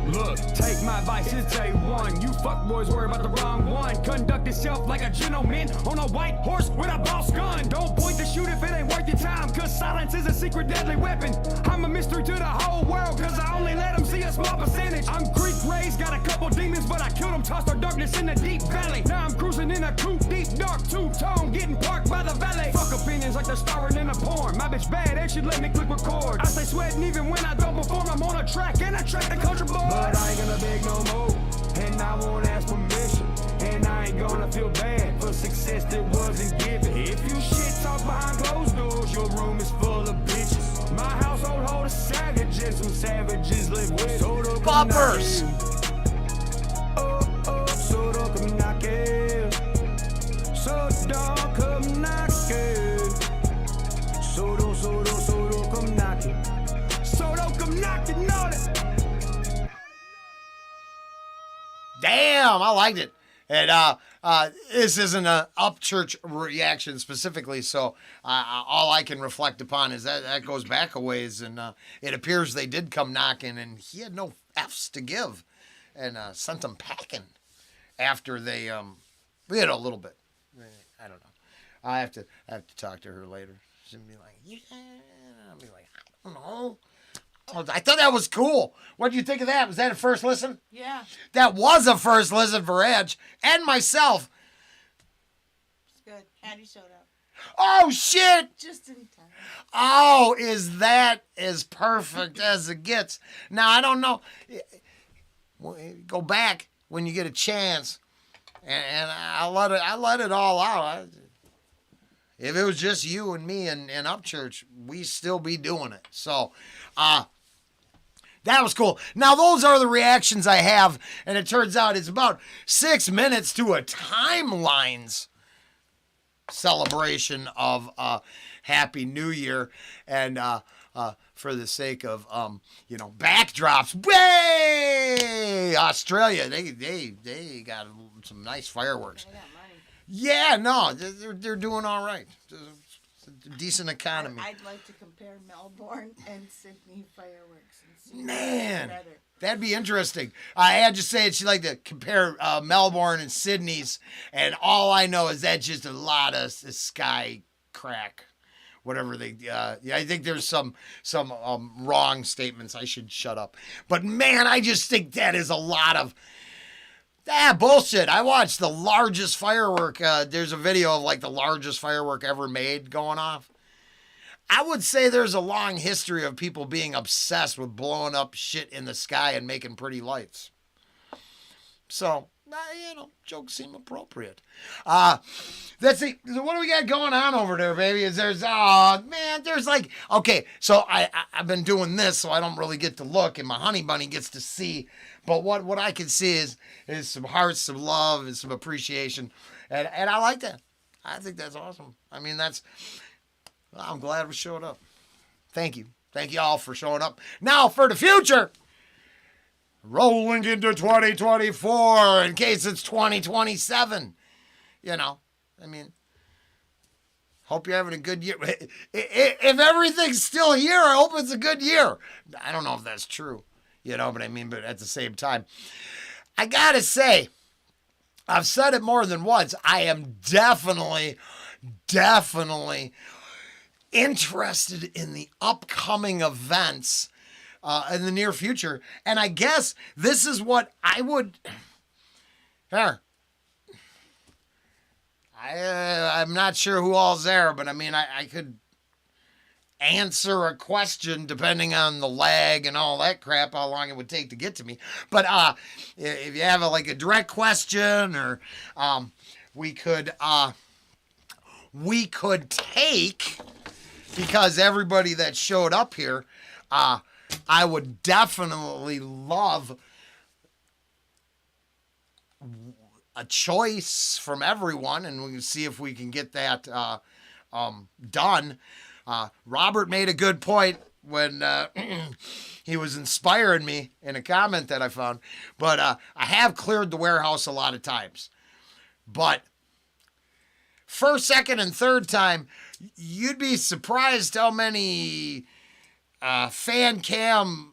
Look, take my advice, it's A1. You fuckboys worry about the wrong one. Conduct yourself like a gentleman on a white horse with a boss gun. Don't point to shoot if it ain't worth your time, cause silence is a secret deadly weapon. I'm a mystery to the whole world, cause I only let them see a small percentage. I'm Greek raised, got a couple demons, but I killed them, tossed our darkness in the deep valley. Now I'm cruising in a coupe, deep dark two-tone, getting parked by the valet. Fuck opinions like they're starring in a porn. My bitch bad and she let me click record. I stay sweating even when I don't perform. I'm on a track and I track the country boy. But I ain't gonna beg no more, and I won't ask permission. And I ain't gonna feel bad for success that wasn't given. If you shit talk behind closed doors, your room is full of bitches. My household hold a savage and some savages live with. So don't come Poppers. Oh, so don't come knocking. So don't come knocking. So don't come knocking. So don't come knocking on it. Damn, I liked it. And this isn't an Upchurch reaction specifically, so all I can reflect upon is that goes back a ways, and it appears they did come knocking, and he had no F's to give, and sent them packing after they we had a little bit. I don't know. I have to talk to her later. She'll be like, yeah. I'll be like, I don't know. I thought that was cool. What did you think of that? Was that a first listen? Yeah. That was a first listen for Edge and myself. It's good. Andy showed up. Oh, shit. Just in time. Oh, is that as perfect as it gets? Now, I don't know. Go back when you get a chance, and I let it all out. if it was just you and me and Upchurch, we still be doing it. So, that was cool. Now, those are the reactions I have, and it turns out it's about 6 minutes to a Timelines celebration of Happy New Year, and for the sake of backdrops, way Australia, they got some nice fireworks. Yeah, no, they're doing all right. It's a decent economy. I'd like to compare Melbourne and Sydney fireworks. And see Man, better. that'd be interesting. I had to say she'd like to compare Melbourne and Sydney's, and all I know is that's just a lot of sky crack. Whatever they, I think there's some wrong statements. I should shut up. But man, I just think that is a lot of bullshit. I watched the largest firework. There's a video of like the largest firework ever made going off. I would say there's a long history of people being obsessed with blowing up shit in the sky and making pretty lights. So, jokes seem appropriate. Let's see. What do we got going on over there, baby? There's like, okay, so I've been doing this, so I don't really get to look, and my honey bunny gets to see. But what I can see is some hearts, some love, and some appreciation. And I like that. I think that's awesome. I mean, I'm glad we showed up. Thank you. Thank you all for showing up. Now for the future. Rolling into 2024 in case it's 2027. Hope you're having a good year. If everything's still here, I hope it's a good year. I don't know if that's true, but at the same time, I gotta say, I've said it more than once. I am definitely interested in the upcoming events in the near future. And I guess this is what I would... I'm not sure who all's there, but I could answer a question depending on the lag and all that crap, how long it would take to get to me. But if you have a direct question, or we could take, because everybody that showed up here, I would definitely love a choice from everyone, and we can see if we can get that done. Robert made a good point when he was inspiring me in a comment that I found. But I have cleared the warehouse a lot of times. But first, second, and third time, you'd be surprised how many fan cam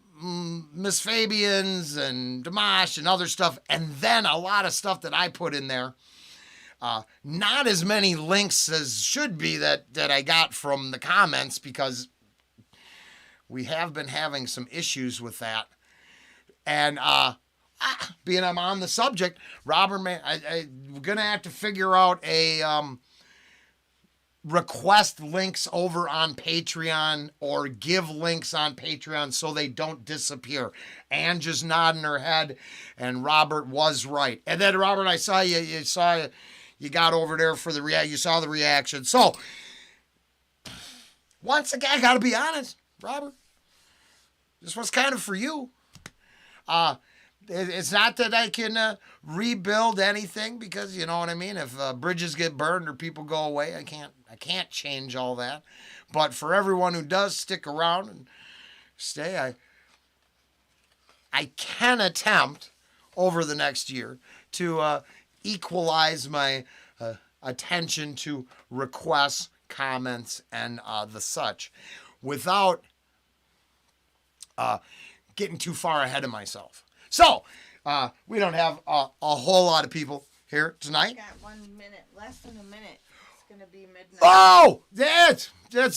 Miss Fabians and Dimash and other stuff, and then a lot of stuff that I put in there. Not as many links as should be that I got from the comments, because we have been having some issues with that. And being I'm on the subject, Robert, I'm going to have to figure out a request links over on Patreon, or give links on Patreon so they don't disappear. Ann just nodding her head, and Robert was right. And then, Robert, I saw you got over there for you saw the reaction. So, once again, I got to be honest, Robert, this was kind of for you. It's not that I can rebuild anything, because you know what I mean. If bridges get burned or people go away, I can't change all that. But for everyone who does stick around and stay, I can attempt over the next year to equalize my attention to requests, comments, and the such, without getting too far ahead of myself. So, we don't have a whole lot of people here tonight. We got 1 minute, less than a minute. It's going to be midnight. Oh, that's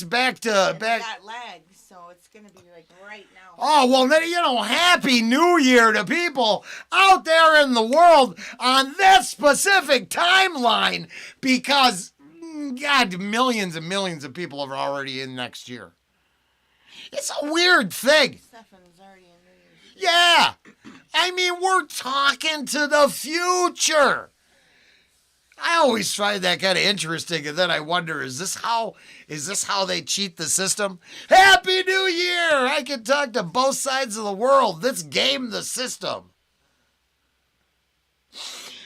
back to... And back. We got lag, so it's going to be right now. Oh, well, then, Happy New Year to people out there in the world on this specific timeline, because, God, millions and millions of people are already in next year. It's a weird thing. Stefan's already in New Year's. Yeah. We're talking to the future. I always find that kind of interesting, and then I wonder, is this how they cheat the system? Happy New Year! I can talk to both sides of the world. Let's game the system.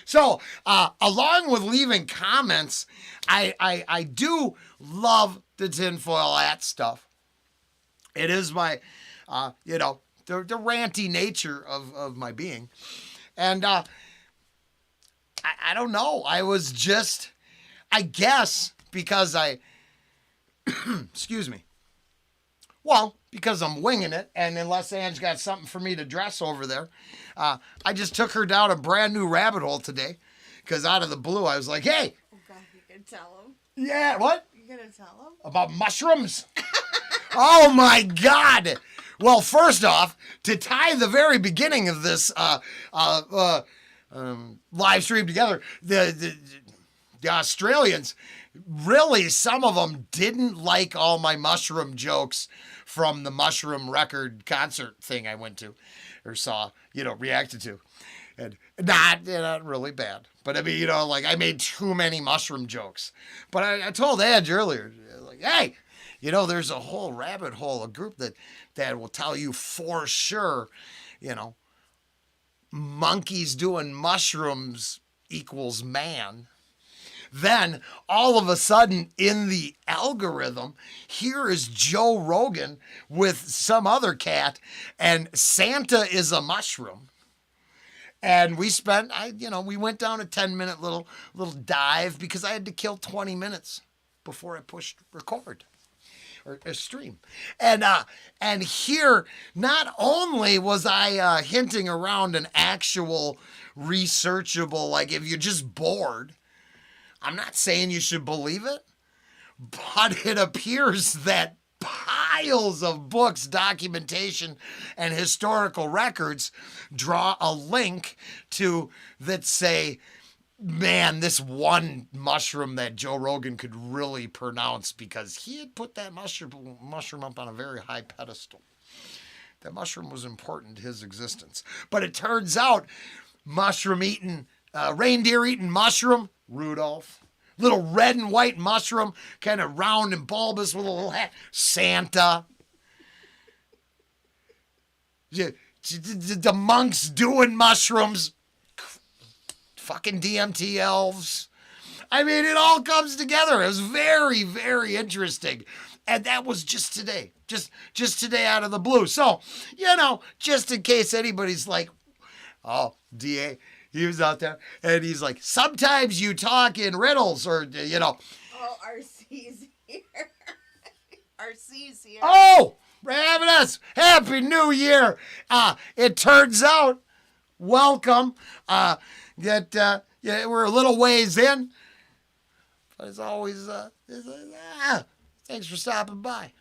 So, along with leaving comments, I do love the tinfoil hat stuff. It is my, the ranty nature of my being. And I don't know. I was just, I guess, because excuse me. Well, because I'm winging it, and unless Ange got something for me to dress over there, I just took her down a brand new rabbit hole today. Because out of the blue, I was like, hey. Oh, God, you can tell him. Yeah, what? You gonna tell him? About mushrooms? Oh, my God. Well, first off, to tie the very beginning of this live stream together, the Australians, really, some of them didn't like all my mushroom jokes from the mushroom record concert thing I went to or saw, reacted to. And not really bad. But I mean, I made too many mushroom jokes. But I told Edge earlier, like, hey, there's a whole rabbit hole, a group that will tell you for sure, monkeys doing mushrooms equals man. Then, all of a sudden, in the algorithm, here is Joe Rogan with some other cat, and Santa is a mushroom. And we spent, we went down a 10-minute little dive because I had to kill 20 minutes before I pushed record or stream. And here, not only was I hinting around an actual researchable, like if you're just bored, I'm not saying you should believe it, but it appears that piles of books, documentation, and historical records draw a link to that say, man, this one mushroom that Joe Rogan could really pronounce because he had put that mushroom up on a very high pedestal. That mushroom was important to his existence. But it turns out reindeer-eating mushroom, Rudolph. Little red and white mushroom, kind of round and bulbous with a little hat. Santa. The monks doing mushrooms. Fucking DMT elves. I mean, it all comes together. It was very, very interesting. And that was just today. Just today out of the blue. So, just in case anybody's like, oh, DA. He was out there, and he's like, sometimes you talk in riddles, or, Oh, RC's here. RC's here. Oh, Ravenous, Happy New Year. It turns out, welcome, that we're a little ways in, but it's always, thanks for stopping by.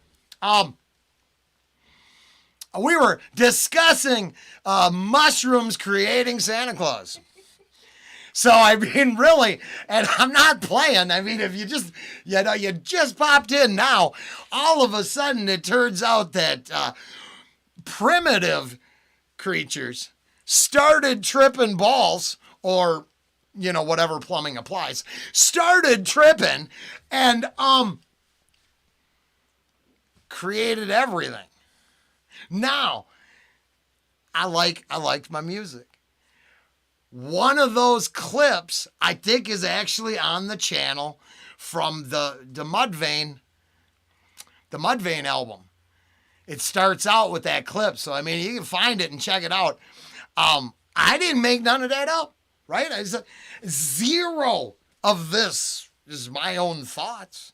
We were discussing mushrooms creating Santa Claus. So, I mean, really, and I'm not playing. I mean, if you just, you just popped in now, all of a sudden it turns out that primitive creatures started tripping balls, or, whatever plumbing applies, started tripping and created everything. Now, I liked my music. One of those clips, I think, is actually on the channel from the Mudvayne album. It starts out with that clip, so I mean, you can find it and check it out. I didn't make none of that up, right? Zero of this is my own thoughts.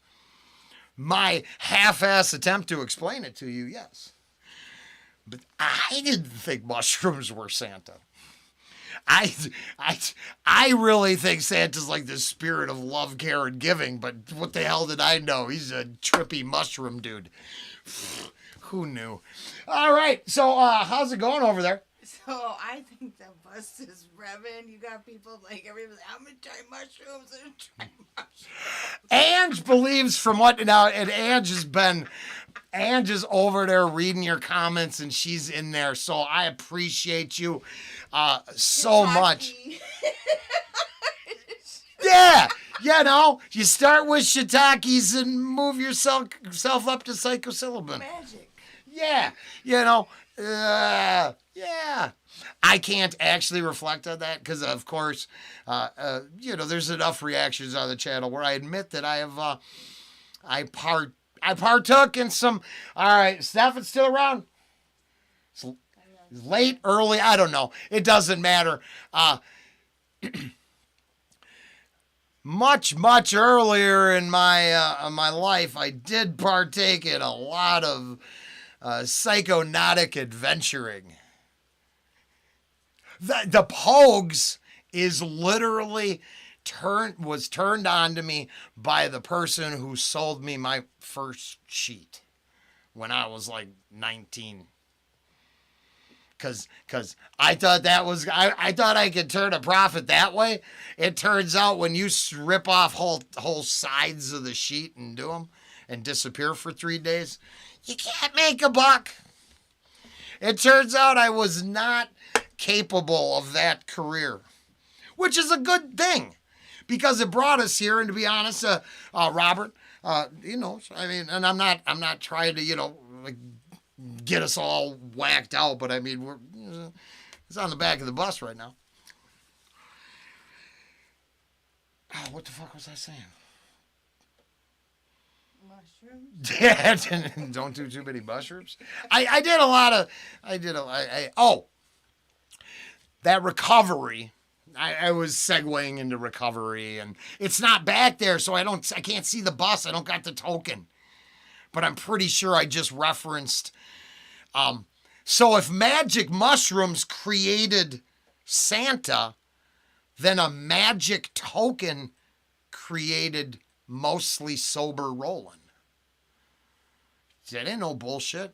My half-ass attempt to explain it to you, yes. But I didn't think mushrooms were Santa. I really think Santa's like the spirit of love, care, and giving, but what the hell did I know? He's a trippy mushroom dude. Who knew? All right, so how's it going over there? So I think the bus is revving. You got people like everybody. I'm gonna try mushrooms. I'm gonna try mushrooms. Ange believes from what now, and Ange is over there reading your comments, and she's in there. So I appreciate you so much. Yeah, you know, you start with shiitakes and move yourself up to psilocybin. Magic. Yeah, you know, yeah. I can't actually reflect on that because, of course, you know, there's enough reactions on the channel where I admit that I have, I partook in some. All right, Steph, it's still around. It's late, early, I don't know. It doesn't matter. Much earlier in my life, I did partake in a lot of psychonautic adventuring. The Pogues is literally was turned on to me by the person who sold me my first sheet when I was like 19. Cause I thought that was I thought I could turn a profit that way. It turns out when you rip off whole sides of the sheet and do them and disappear for 3 days, you can't make a buck. It turns out I was not capable of that career, which is a good thing because it brought us here. And to be honest, Robert, you know, I mean, and I'm not trying to, you know, like, get us all whacked out, but I mean, it's on the back of the bus right now. Oh, what the fuck was I saying? Mushrooms. Yeah, don't do too many mushrooms. I did a lot of, that recovery. I was segueing into recovery, and it's not back there, so I can't see the bus. I don't got the token, but I'm pretty sure I just referenced. So if magic mushrooms created Santa, then a magic token created mostly sober Rollen. That ain't no bullshit.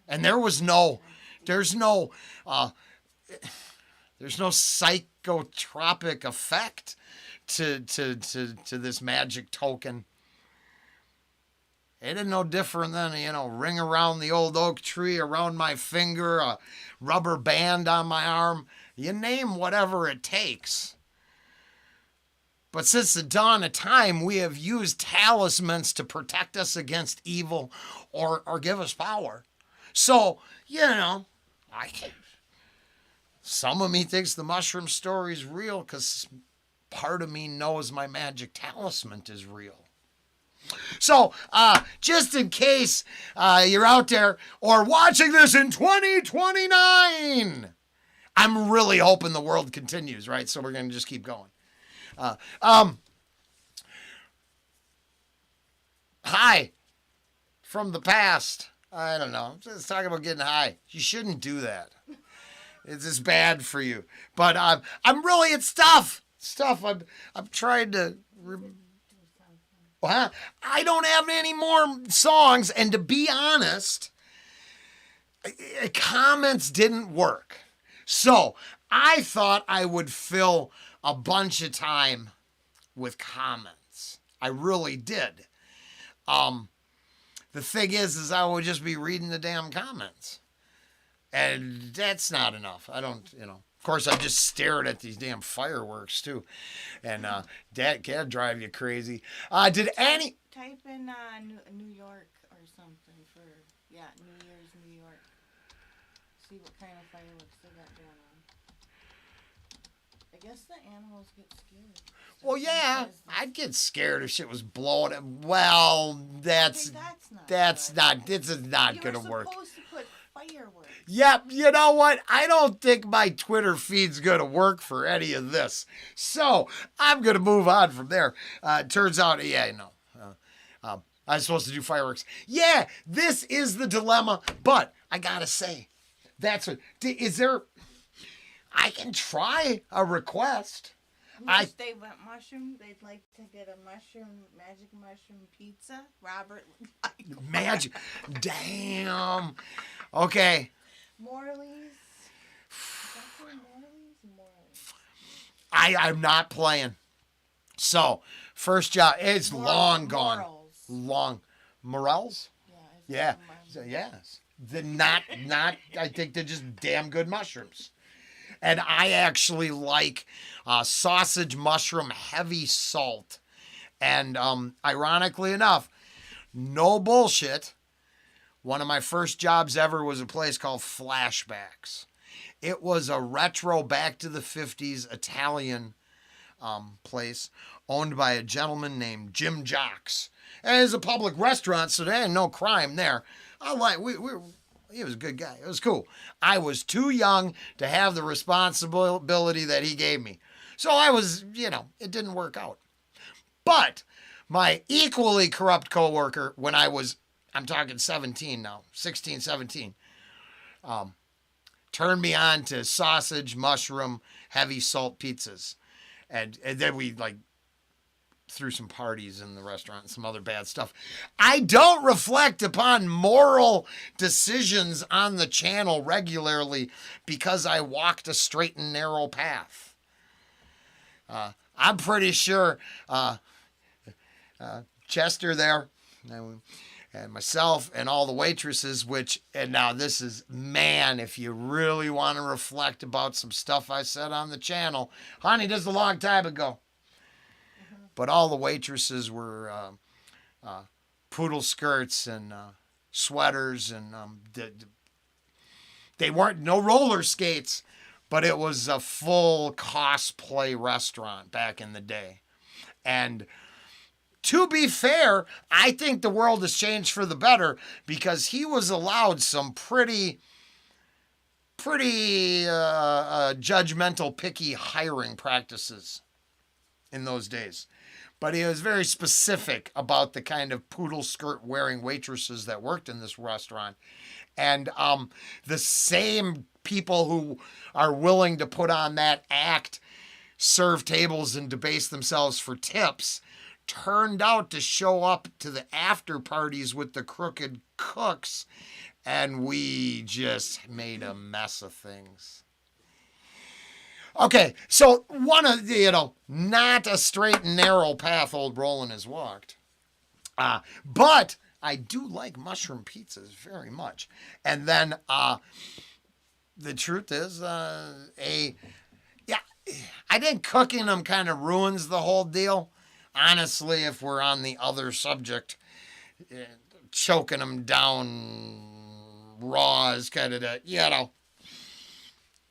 And there's no psychotropic effect to this magic token. It ain't no different than, you know, ring around the old oak tree, around my finger, a rubber band on my arm. You name whatever it takes. But since the dawn of time, we have used talismans to protect us against evil or give us power. So, you know, some of me thinks the mushroom story is real because part of me knows my magic talisman is real. So, just in case you're out there or watching this in 2029, I'm really hoping the world continues, right? So we're going to just keep going. High from the past. I don't know. Just talking about getting high. You shouldn't do that. It's just bad for you. But I'm really, it's tough. It's tough. I'm trying to. I don't have any more songs, and to be honest, comments didn't work. So I thought I would fill a bunch of time with comments. I really did. The thing is I would just be reading the damn comments. And that's not enough. I don't, you know. Of course, I just stared at these damn fireworks, too. And that can drive you crazy. Did any... Type in New York or something for, New Year's, New York. See what kind of fireworks they got going on. I guess the animals get scared. Well, yeah, I'd get scared if shit was blowing up. Well, this is not going to work. You're supposed to put fireworks. Yep, you know what? I don't think my Twitter feed's going to work for any of this. So I'm going to move on from there. Turns out, I'm supposed to do fireworks. Yeah, this is the dilemma. But I got to say, I can try a request. If they went mushroom, they'd like to get a magic mushroom pizza. Robert would like magic. Damn. Okay. Morley's. I'm not playing. So, first job, it's long gone. Long. Morels? Yeah. So, yes. They're not, I think they're just damn good mushrooms. And I actually like sausage mushroom heavy salt. And ironically enough, no bullshit, one of my first jobs ever was a place called Flashbacks. It was a retro back to the 50s Italian place owned by a gentleman named Jim Jocks. And it's a public restaurant, so there ain't no crime there. He was a good guy. It was cool. I was too young to have the responsibility that he gave me. So I was, it didn't work out. But my equally corrupt coworker, when I'm talking 17 now, 16, 17, turned me on to sausage, mushroom, heavy salt pizzas. And then we threw some parties in the restaurant and some other bad stuff. I don't reflect upon moral decisions on the channel regularly because I walked a straight and narrow path. I'm pretty sure Chester there and myself and all the waitresses, and now this is, man, if you really want to reflect about some stuff I said on the channel, honey, this is a long time ago. But all the waitresses were poodle skirts and sweaters, and they weren't no roller skates, but it was a full cosplay restaurant back in the day. And to be fair, I think the world has changed for the better because he was allowed some pretty judgmental, picky hiring practices in those days. But he was very specific about the kind of poodle skirt wearing waitresses that worked in this restaurant. And the same people who are willing to put on that act, serve tables and debase themselves for tips, turned out to show up to the after parties with the crooked cooks. And we just made a mess of things. Okay, so one of the, not a straight and narrow path old Rollen has walked. But I do like mushroom pizzas very much. And then the truth is, I think cooking them kind of ruins the whole deal. Honestly, if we're on the other subject, choking them down raw is kind of the,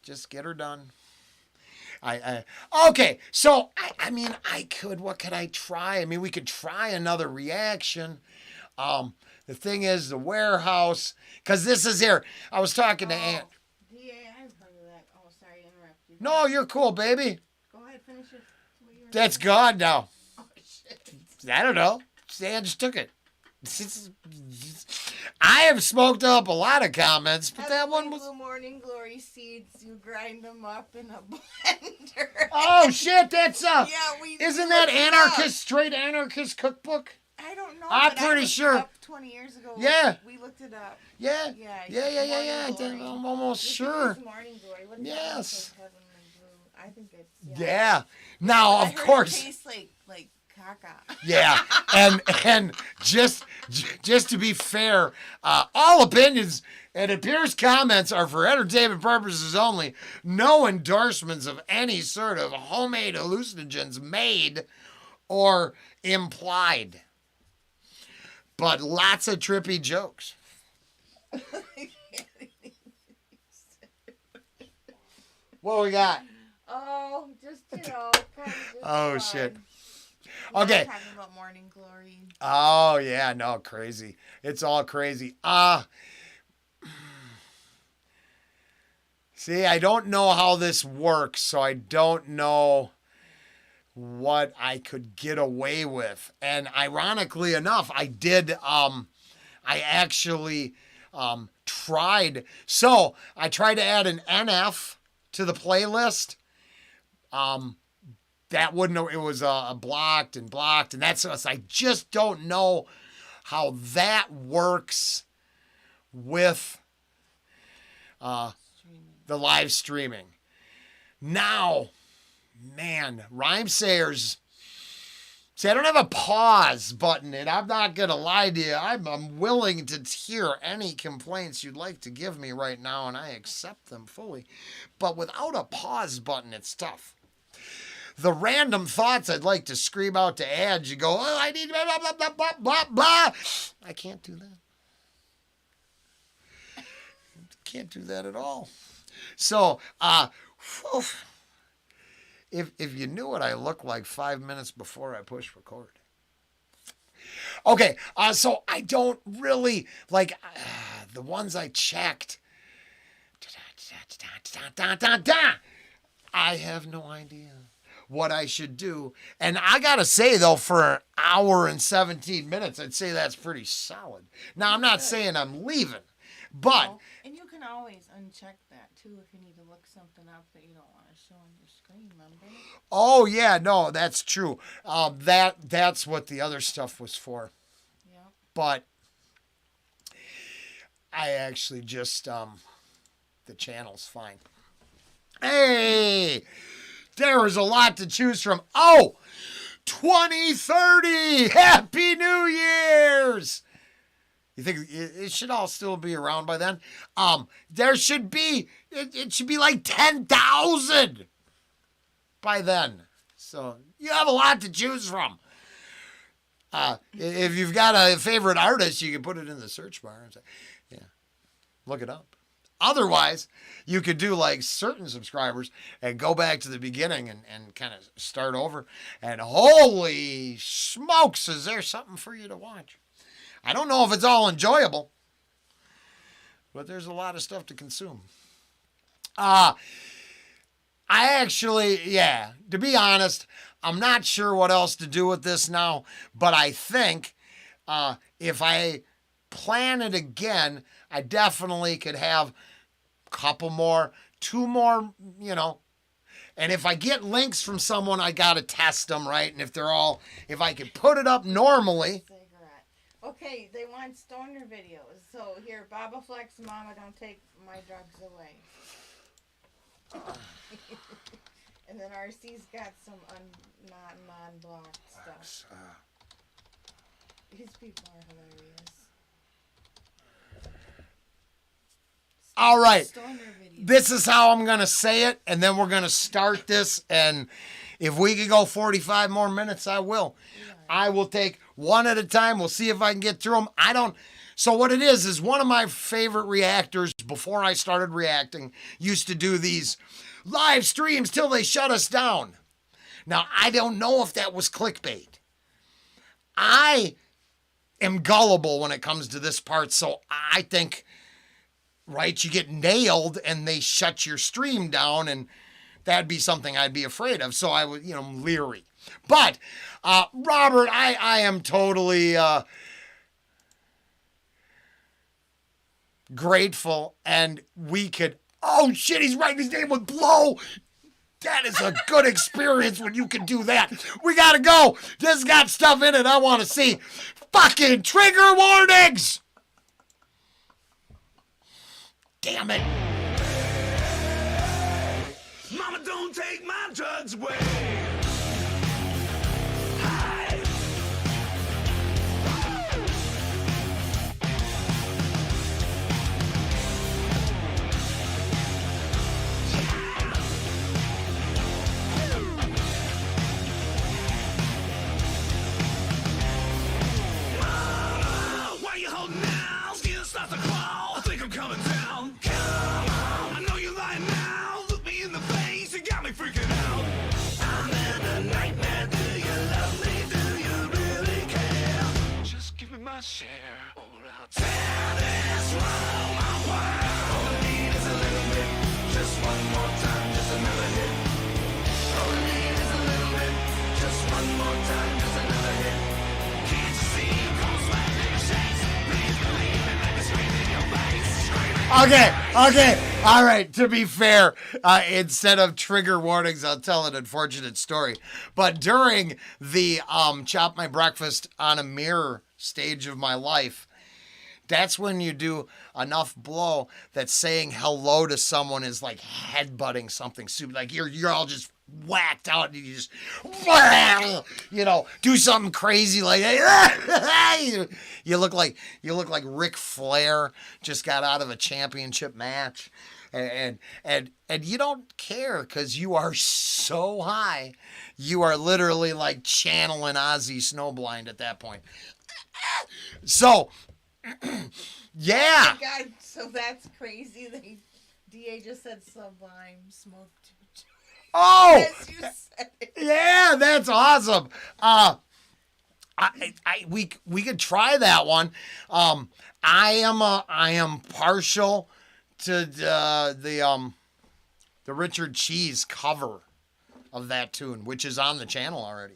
just get her done. Okay, so what could I try? We could try another reaction. The thing is, the warehouse, because this is here. I was talking to Aunt. Yeah, I've heard of that. Oh, sorry to interrupt you. No, you're cool, baby. Go ahead, finish it. That's gone now. Oh, shit. I don't know. Stan just took it. I have smoked up a lot of comments, but that one was... Blue Morning Glory seeds, you grind them up in a blender. Oh, shit, that's... Yeah, isn't that anarchist, straight anarchist cookbook? I don't know. I'm pretty sure. Up 20 years ago. Yeah. We looked it up. Yeah. Yeah. I'm almost sure. Morning Glory. What Yes. Heaven and Blue? I think it's... Yeah. Now, of course... It tastes like caca. Yeah, and just to be fair, all opinions and appears comments are for entertainment purposes only. No endorsements of any sort of homemade hallucinogens made or implied. But lots of trippy jokes. What we got? Oh, just, Oh, shit. We're Okay. talking about Morning Glory. Oh, yeah, no, crazy. It's all crazy. See, I don't know how this works, so I don't know what I could get away with. And ironically enough, I actually tried. So I tried to add an NF to the playlist. That wouldn't, it was blocked, and that's us. I just don't know how that works with the live streaming. Now, man, Rhyme Sayers, See, I don't have a pause button, and I'm not going to lie to you. I'm willing to hear any complaints you'd like to give me right now, and I accept them fully. But without a pause button, it's tough. The random thoughts I'd like to scream out to ads, you go, oh, I need blah, blah, blah, blah, blah, blah, blah. I can't do that. Can't do that at all. So, if you knew what I looked like 5 minutes before I push record. Okay, so I don't really, like, the ones I checked. I have no idea what I should do. And I got to say, though, for an hour and 17 minutes, I'd say that's pretty solid. Now, I'm not saying I'm leaving, but... Oh, and you can always uncheck that, too, if you need to look something up that you don't want to show on your screen, remember? Oh, yeah, no, that's true. That's what the other stuff was for. Yeah. But I actually just, the channel's fine. Hey, there is a lot to choose from. Oh, 2030! Happy New Year's! You think it should all still be around by then? There should be, it should be like 10,000 by then. So you have a lot to choose from. If you've got a favorite artist, you can put it in the search bar and say, yeah, look it up. Otherwise, you could do like certain subscribers and go back to the beginning and kind of start over. And holy smokes, is there something for you to watch? I don't know if it's all enjoyable, but there's a lot of stuff to consume. I actually, yeah, to be honest, I'm not sure what else to do with this now, but I think if I plan it again, I definitely could have a couple more, 2 more, you know. And if I get links from someone, I got to test them, right? And if they're all, if I could put it up normally. Okay, they want stoner videos. So here, Baba Flex, Mama, don't take my drugs away. And then RC's got some non-blocked stuff. These people are hilarious. All right. Stoner videos. This is how I'm going to say it, and then we're going to start this. And if we could go 45 more minutes, I will. Yeah. I will take one at a time. We'll see if I can get through them. So what it is one of my favorite reactors before I started reacting used to do these live streams till they shut us down. Now, I don't know if that was clickbait. I am gullible when it comes to this part, so I think, right, you get nailed and they shut your stream down, and that'd be something I'd be afraid of. So I was, leery. But, Robert, I am totally grateful, and we could, oh shit, he's writing his name with blow. That is a good experience when you can do that. We gotta go. This got stuff in it I want to see. Fucking trigger warnings. Damn it. Mama, don't take my drugs away. Coming down, come on. I know you're lying now. Look me in the face, you got me freaking out. I'm in a nightmare. Do you love me? Do you really care? Just give me my share, or I'll tear this room apart. All I need is a little bit, just one more time, just another hit. All I need is a little bit, just one more time, just another hit. Can't you see? Cold sweat in your shades. Please believe me, let me scream in your face. Okay, all right, to be fair, instead of trigger warnings, I'll tell an unfortunate story. But during the Chop My Breakfast on a Mirror stage of my life, That's when you do enough blow that saying hello to someone is like headbutting something super. Like you're all just whacked out and you just, do something crazy like you look like Ric Flair just got out of a championship match. And you don't care because you are so high. You are literally like channeling Ozzy Snowblind at that point. So, yeah. Oh my God, so that's crazy. DA just said Sublime smoked. Oh, Yes, you said it. Yeah, that's awesome. We could try that one. I am partial to the Richard Cheese cover of that tune, which is on the channel already.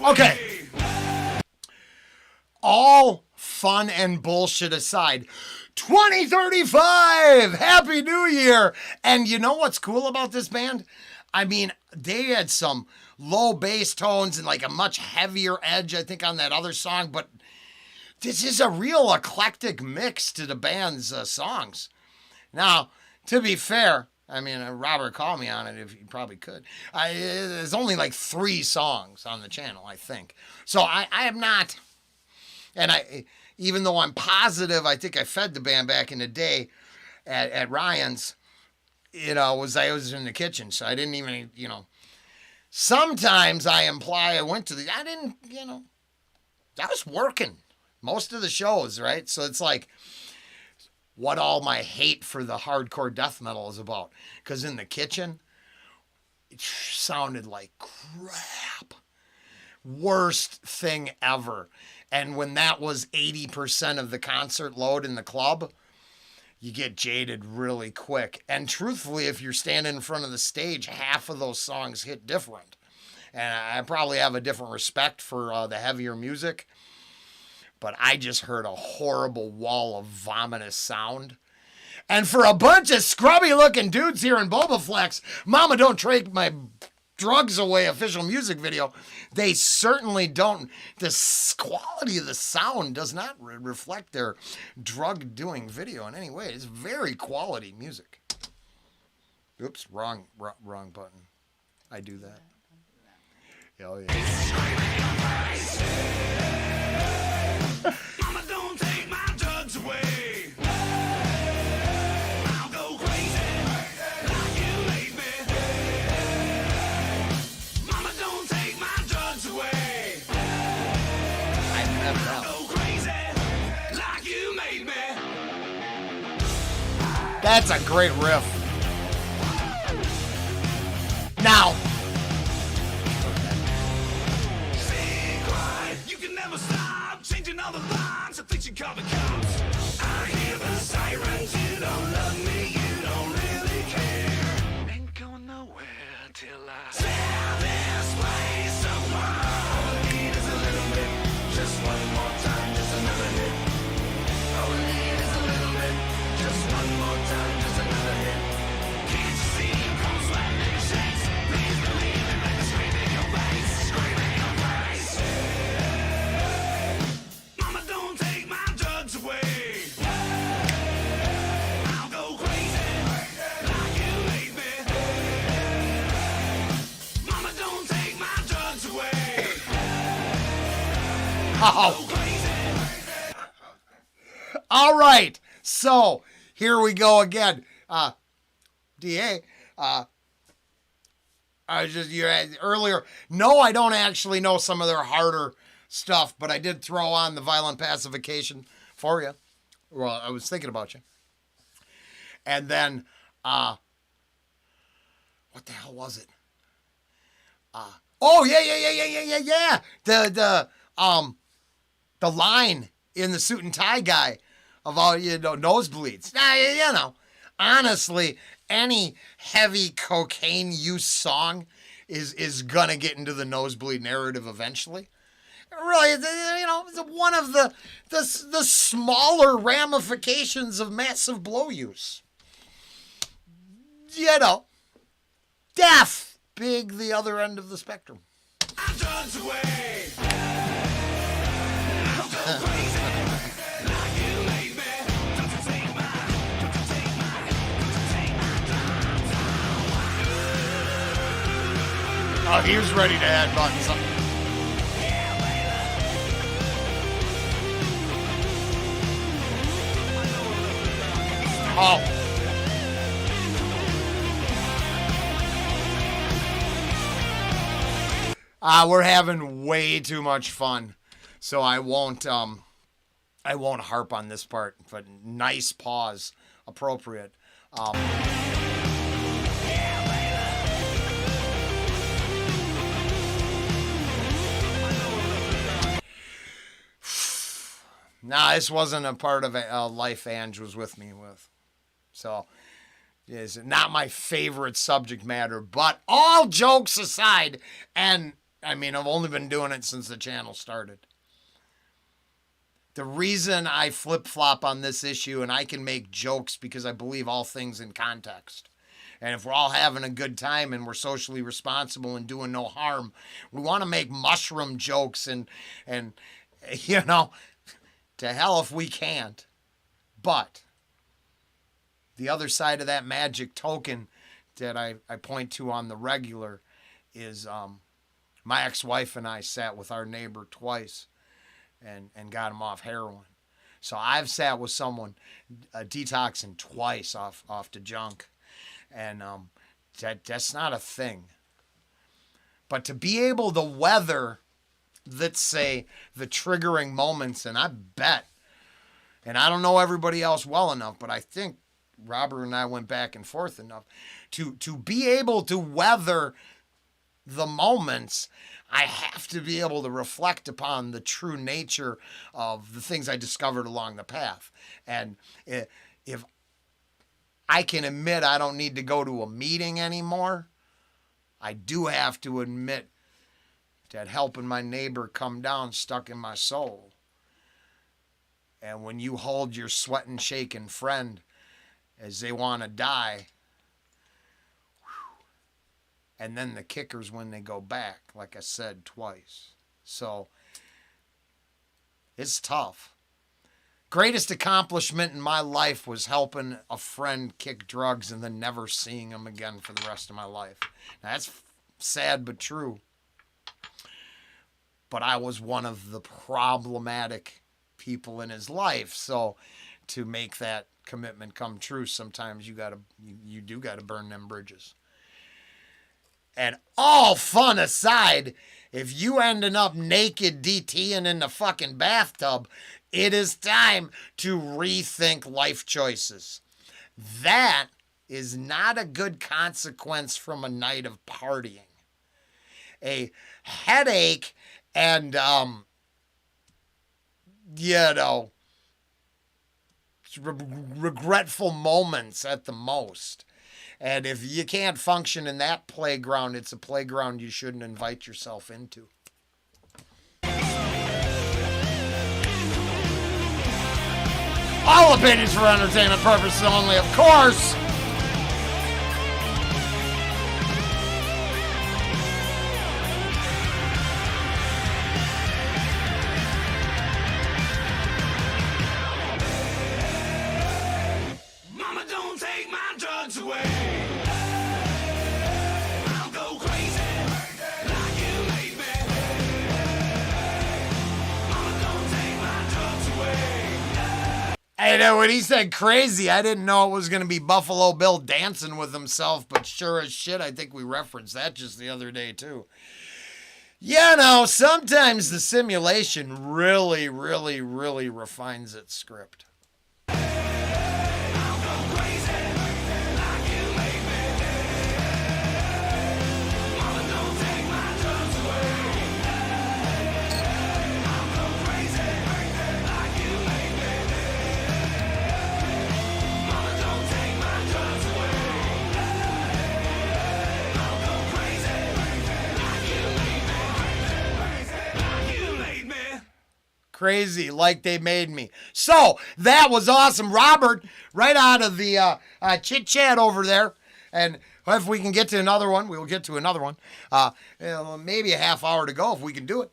Okay. All fun and bullshit aside, 2035! Happy New Year! And you know what's cool about this band? I mean, they had some low bass tones and like a much heavier edge, I think, on that other song, but this is a real eclectic mix to the band's songs. Now, to be fair, I mean, Robert called me on it if he probably could. There's only like 3 songs on the channel, I think. So I am not, and even though I'm positive, I think I fed the band back in the day at Ryan's, I was in the kitchen, so I didn't even, sometimes I imply I went to I didn't, I was working most of the shows, right? So it's like, what all my hate for the hardcore death metal is about. Because in the kitchen, it sounded like crap. Worst thing ever. And when that was 80% of the concert load in the club, you get jaded really quick. And truthfully, if you're standing in front of the stage, half of those songs hit different. And I probably have a different respect for the heavier music. But I just heard a horrible wall of vomitous sound. And for a bunch of scrubby-looking dudes here in Bobaflex, Mama Don't Take My Drugs Away official music video, they certainly don't. The quality of the sound does not reflect their drug-doing video in any way. It's very quality music. Oops, wrong button. I do that. Oh, yeah. Mama, don't take my drugs away. I'll go crazy like you made me. Mama, don't take my drugs away. I'll go crazy like you made me. That's a great riff. Now, changing all the lines, I think you call the cops. I hear the sirens, you don't love me, you don't really care. Ain't going nowhere till I tear this place apart. All I need is a little bit, just one more time, just another hit. All I need is a little bit, just one more time, just another hit. Can't you see you come sweating in shakes? Please believe it, like a scream in your face, scream in your face. Mama, don't take my drugs away. I'll go crazy like you made me. Mama, don't take my drugs away. I'll go crazy. all right. So here we go again. DA, I was just earlier. No, I don't actually know some of their harder stuff, but I did throw on the Violent Pacification for you. Well, I was thinking about you. And then, what the hell was it? Oh yeah. The line in the Suit and Tie guy of all nosebleeds. Honestly, any heavy cocaine use song is gonna get into the nosebleed narrative eventually. Really, it's one of the smaller ramifications of massive blow use. Death, big the other end of the spectrum. Oh, he was ready to headbutt something. Oh. We're having way too much fun, so I won't harp on this part. But nice pause, appropriate. Nah, this wasn't a part of a life Ange was with me with. So, it's not my favorite subject matter. But all jokes aside, and I mean, I've only been doing it since the channel started. The reason I flip-flop on this issue, and I can make jokes because I believe all things in context. And if we're all having a good time and we're socially responsible and doing no harm, we want to make mushroom jokes and to hell if we can't. But the other side of that magic token that I point to on the regular is my ex-wife and I sat with our neighbor twice and got him off heroin. So I've sat with someone detoxing twice off the junk. And that's not a thing. But to be able to weather, let's say, the triggering moments, and I bet, and I don't know everybody else well enough, but I think Robert and I went back and forth enough to be able to weather the moments. I have to be able to reflect upon the true nature of the things I discovered along the path. And if I can admit I don't need to go to a meeting anymore, I do have to admit that helping my neighbor come down stuck in my soul. And when you hold your sweating, shaking friend as they want to die, and then the kickers when they go back, like I said, twice. So it's tough. Greatest accomplishment in my life was helping a friend kick drugs and then never seeing him again for the rest of my life. Now, that's sad but true. But I was one of the problematic people in his life. So to make that commitment come true, sometimes you do gotta burn them bridges. And all fun aside, if you ending up naked DTing in the fucking bathtub, it is time to rethink life choices. That is not a good consequence from a night of partying. A headache and, regretful moments at the most. And if you can't function in that playground, it's a playground you shouldn't invite yourself into. All opinions for entertainment purposes only, of course. Mama, don't take my drugs away. I'll go crazy like you made me. Mama, don't take my drugs away. Hey, when he said crazy, I didn't know it was going to be Buffalo Bill dancing with himself, but sure as shit, I think we referenced that just the other day, too. Sometimes the simulation really, really, really refines its script. crazy like they made me. So that was awesome. Robert, right out of the chit chat over there. And if we can get to another one, we'll get to another one. Maybe a half hour to go if we can do it.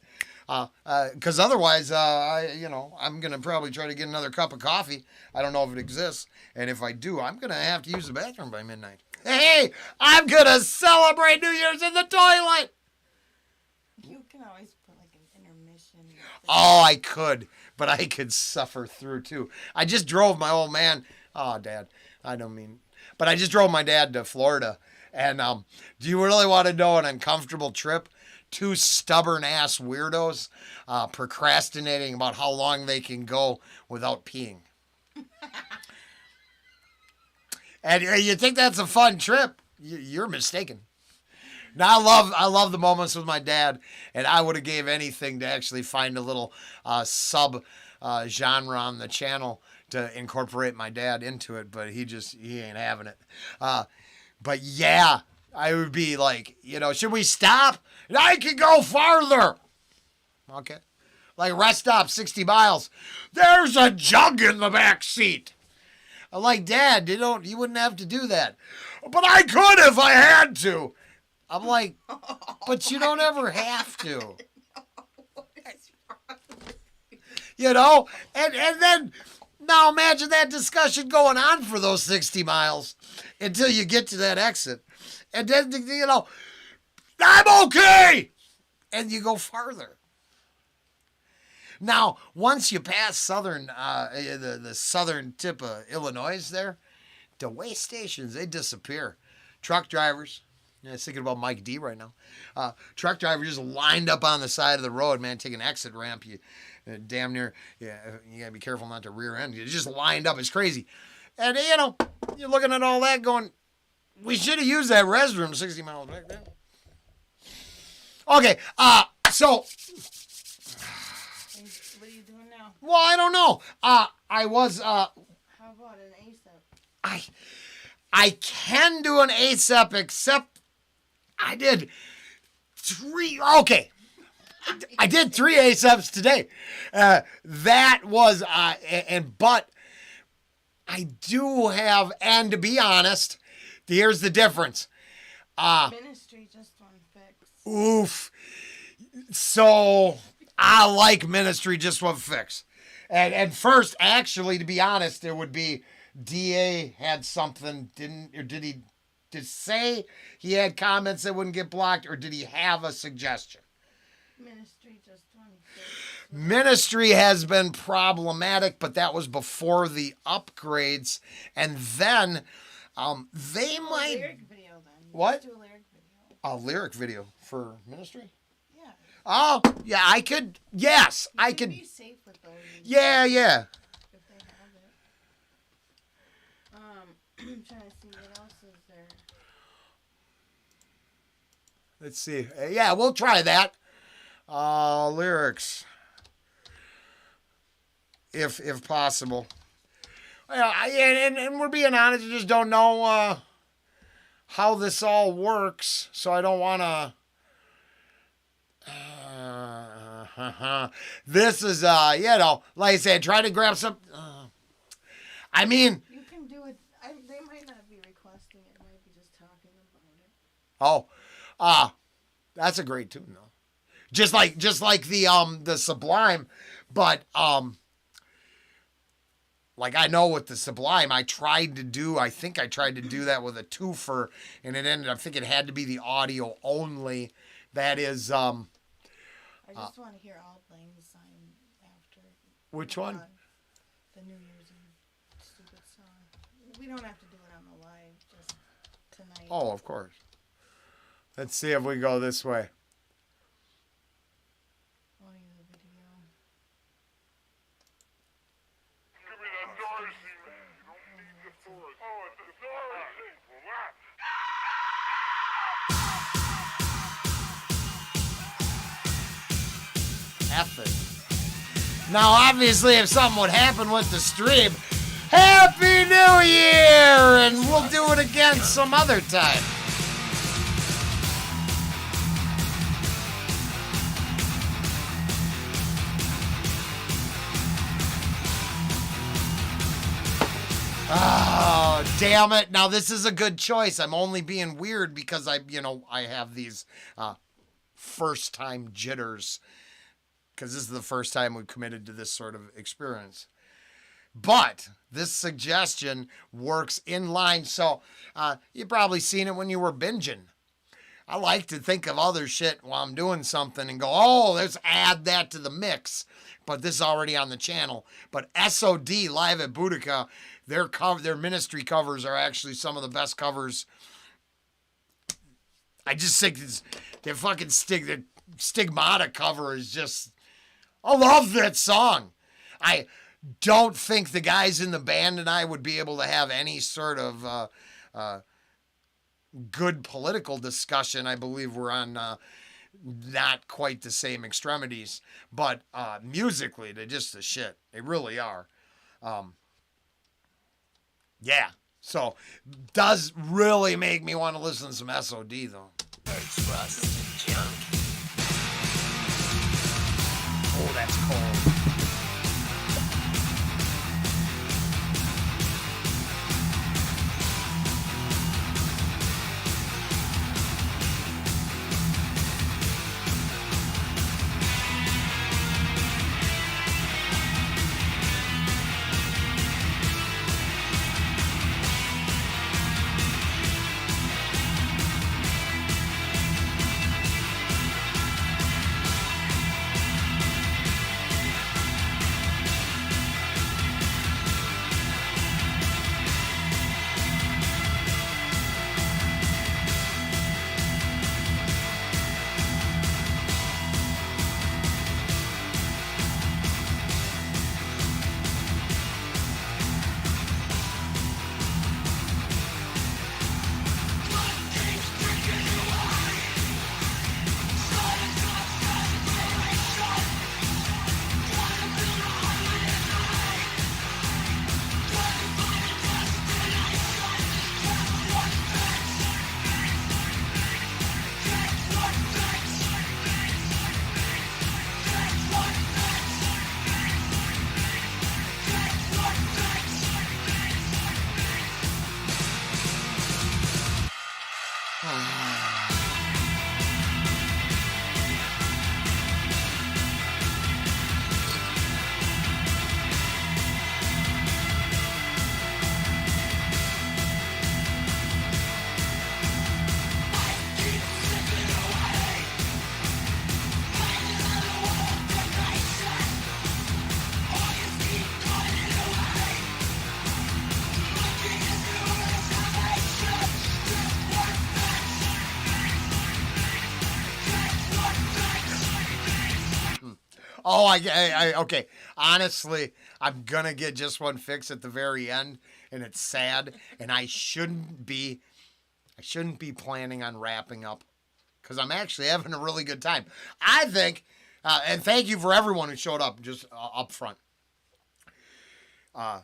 Because otherwise, I'm going to probably try to get another cup of coffee. I don't know if it exists. And if I do, I'm going to have to use the bathroom by midnight. Hey, I'm going to celebrate New Year's in the toilet. You can always put like an intermission. Oh, I could. But I could suffer through, too. I just drove my old man. Oh, Dad. But I just drove my dad to Florida. And do you really want to know an uncomfortable trip? 2 stubborn-ass weirdos procrastinating about how long they can go without peeing. And you think that's a fun trip? You're mistaken. Now I love the moments with my dad, and I would have gave anything to actually find a little sub genre on the channel to incorporate my dad into it, but he ain't having it. But yeah, I would be like, should we stop? I can go farther. Okay. Like rest stop, 60 miles. There's a jug in the back seat. I'm like, Dad, you wouldn't have to do that. But I could if I had to. I'm like, but you don't ever have to. And then, now imagine that discussion going on for those 60 miles until you get to that exit. And then, I'm okay! And you go farther. Now, once you pass the southern tip of Illinois there, the way stations, they disappear. Truck drivers, I was thinking about Mike D right now. Truck drivers just lined up on the side of the road, man, take an exit ramp. You damn near, you gotta be careful not to rear end. You just lined up, it's crazy. And, you're looking at all that going, we should have used that restroom 60 miles back there. Okay, so... What are you doing now? Well, I don't know. I was... How about an ASAP? I can do an ASAP, except I did 3... Okay. I did 3 ASAPs today. That was... But I do have... And to be honest, here's the difference. Ministry just one fix. Oof. So... I like ministry just one fix. And first, actually, to be honest, there would be DA had something, did he say he had comments that wouldn't get blocked, or did he have a suggestion? Ministry just one fix. Ministry has been problematic, but that was before the upgrades. And then they might... Lyric video then. What? Do a lyric video. A lyric video for ministry? Yeah. Oh, yeah, I could. Yes, I could. Be safe with those. Yeah. If they have it. I'm trying to see what else is there. Let's see. Yeah, we'll try that. Lyrics, if possible. Yeah, and we're being honest. I just don't know how this all works, so I don't want to. This is, like I said, try to grab some. I mean. You can do it. They might not be requesting it. It might be just talking about it. That's a great tune though. Just like the Sublime, but like I know with the Sublime, I think I tried to do that with a twofer, and it ended up thinking it had to be the audio only. That is I just want to hear Auld Lang Syne after. Which one? The New Year's Eve stupid song. We don't have to do it on the live, just tonight. Oh, of course. Let's see if we go this way. Only the video. Give me that Darcy, man. You don't need the sword. Oh, it's the Darcy. F it. Now, obviously, if something would happen with the stream, Happy New Year! And we'll do it again some other time. Oh, damn it. Now, this is a good choice. I'm only being weird because I have these first-time jitters because this is the first time we've committed to this sort of experience. But this suggestion works in line. So you've probably seen it when you were binging. I like to think of other shit while I'm doing something and go, oh, let's add that to the mix. But this is already on the channel. But SOD Live at Boudica, their ministry covers are actually some of the best covers. I just think their fucking the Stigmata cover is just, I love that song. I don't think the guys in the band and I would be able to have any sort of good political discussion. I believe we're on not quite the same extremities, but musically, they're just the shit. They really are. Yeah. So, does really make me want to listen to some SOD, though. Oh, that's cold. Oh, okay. Honestly, I'm gonna get just one fix at the very end, and it's sad, and I shouldn't be planning on wrapping up, because I'm actually having a really good time. I think, and thank you for everyone who showed up just up front. I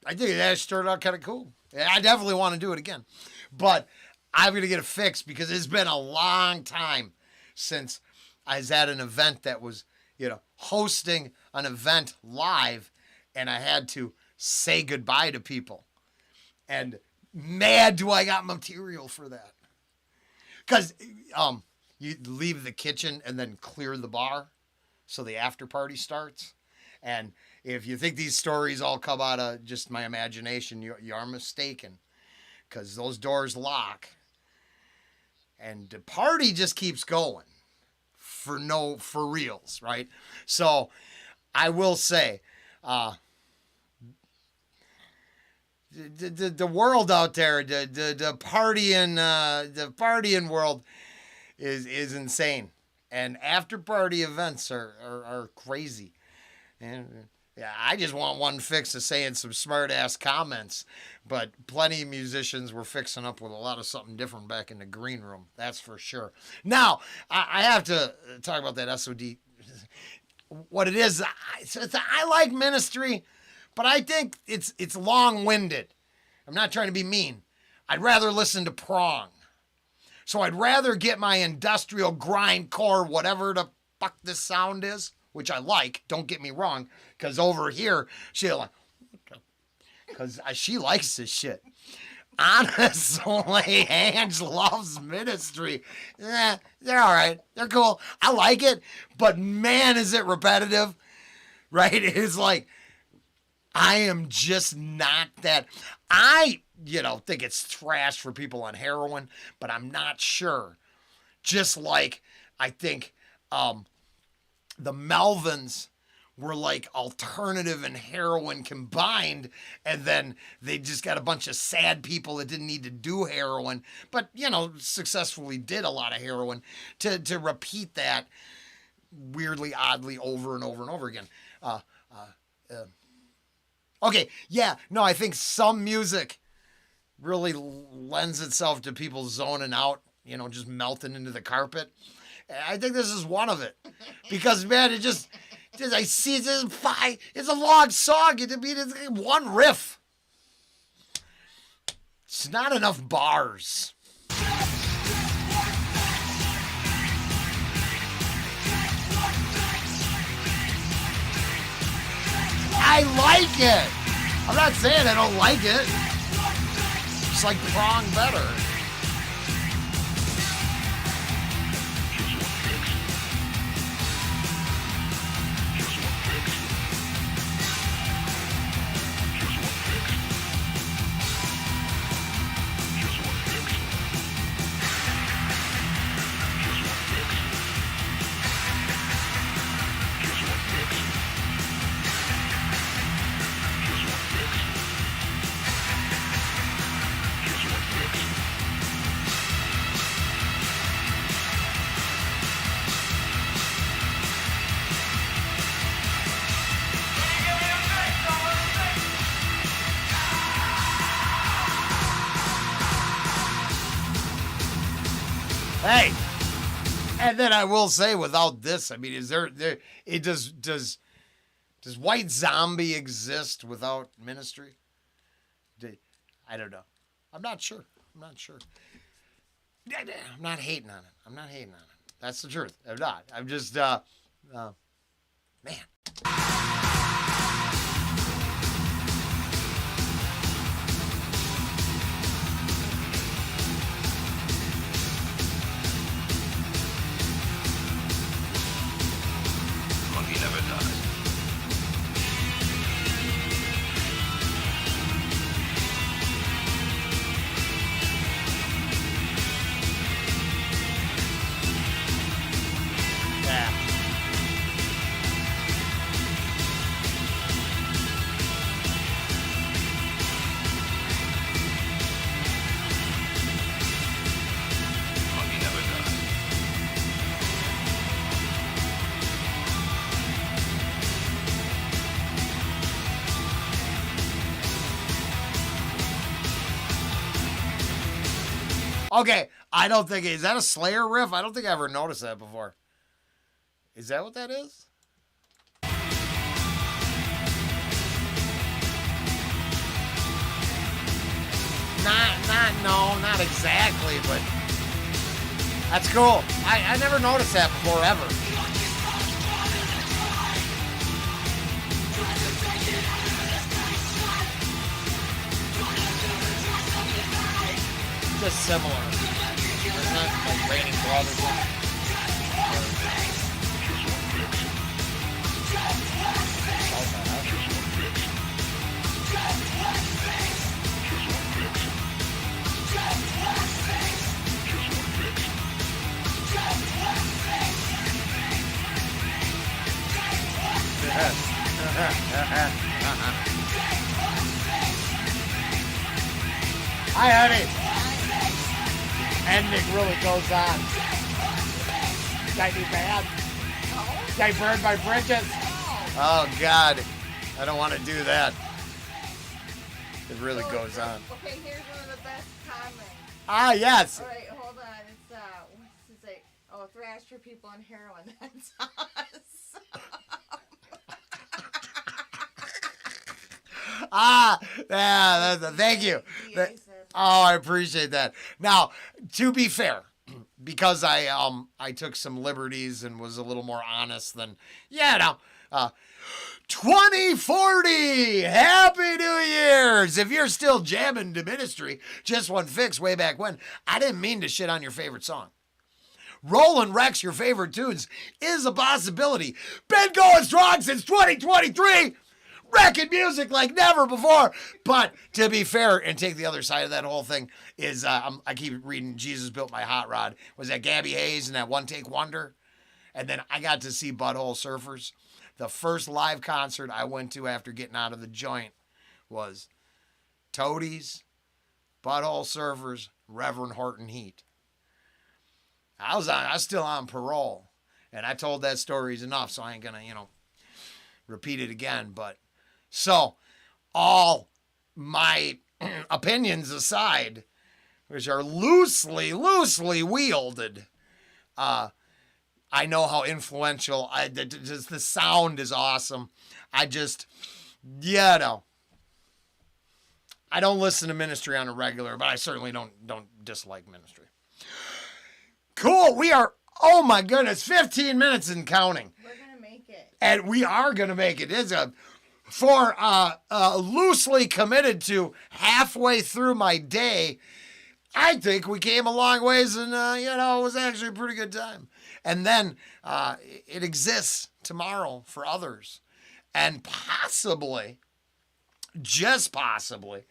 think that started out kind of cool. I definitely want to do it again, but I'm gonna get it fixed because it's been a long time since I was at an event that was, hosting an event live, and I had to say goodbye to people. And man, do I got material for that. Because you leave the kitchen and then clear the bar so the after party starts. And if you think these stories all come out of just my imagination, you are mistaken. Because those doors lock. And the party just keeps going. For reals, right? So I will say, the world out there, the partying world is insane, and after party events are crazy, and yeah, I just want one fix of saying some smart ass comments, but plenty of musicians were fixing up with a lot of something different back in the green room. That's for sure. Now, I have to talk about that SOD. What it is, I like ministry, but I think it's long-winded. I'm not trying to be mean. I'd rather listen to prong. So I'd rather get my industrial grindcore, whatever the fuck this sound is, which I like, don't get me wrong, because over here, she'll like, because she likes this shit. Honestly, Ange loves Ministry. They're all right. They're cool. I like it, but man, is it repetitive, right? It's like, I am just not that. I, think it's trash for people on heroin, but I'm not sure. Just like, I think the Melvins were like alternative and heroin combined, and then they just got a bunch of sad people that didn't need to do heroin, but successfully did a lot of heroin to repeat that weirdly, oddly over and over and over again. Okay, yeah, no, I think some music really lends itself to people zoning out, just melting into the carpet. I think this is one of it, because man, I see it's a long song. It's one riff. It's not enough bars. I like it. I'm not saying I don't like it. It's like Prong better. Hey, and then I will say, without this, I mean, does White Zombie exist without Ministry? I don't know. I'm not sure. I'm not hating on it. That's the truth. I'm not. I'm just, man. Okay, I don't think, is that a Slayer riff? I don't think I ever noticed that before. Is that what that is? Not exactly, but that's cool. I never noticed that before, ever. Just similar. Isn't it? Like Raining Blood or something. Hi, honey. Ending really goes on. Got me bad. Got burned by bridges. Oh, God. I don't want to do that. It really goes on. Okay, here's one of the best comments. Ah, yes. All right, hold on. It's, what's it say? Oh, thrash for people on heroin. That's us. Yeah, thank you. I appreciate that. Now, to be fair, because I took some liberties and was a little more honest than, 2040! Happy New Year's! If you're still jamming to Ministry, Just One Fix way back when, I didn't mean to shit on your favorite song. Rollen wrecks your favorite tunes is a possibility. Been going strong since 2023. Wrecking music like never before. But to be fair and take the other side of that whole thing is I keep reading Jesus Built My Hot Rod. Was that Gabby Hayes and that One Take Wonder? And then I got to see Butthole Surfers. The first live concert I went to after getting out of the joint was Toadies, Butthole Surfers, Reverend Horton Heat. I was still on parole, and I told that stories enough, so I ain't gonna, repeat it again. But so, all my opinions aside, which are loosely wielded, I know how influential. The sound is awesome. I just, I don't listen to Ministry on a regular, but I certainly don't dislike Ministry. Cool. We are, oh my goodness, 15 minutes and counting. We're going to make it. And we are going to make it. It's for loosely committed to halfway through my day. I think we came a long ways and, it was actually a pretty good time. And then it exists tomorrow for others. And possibly, just possibly,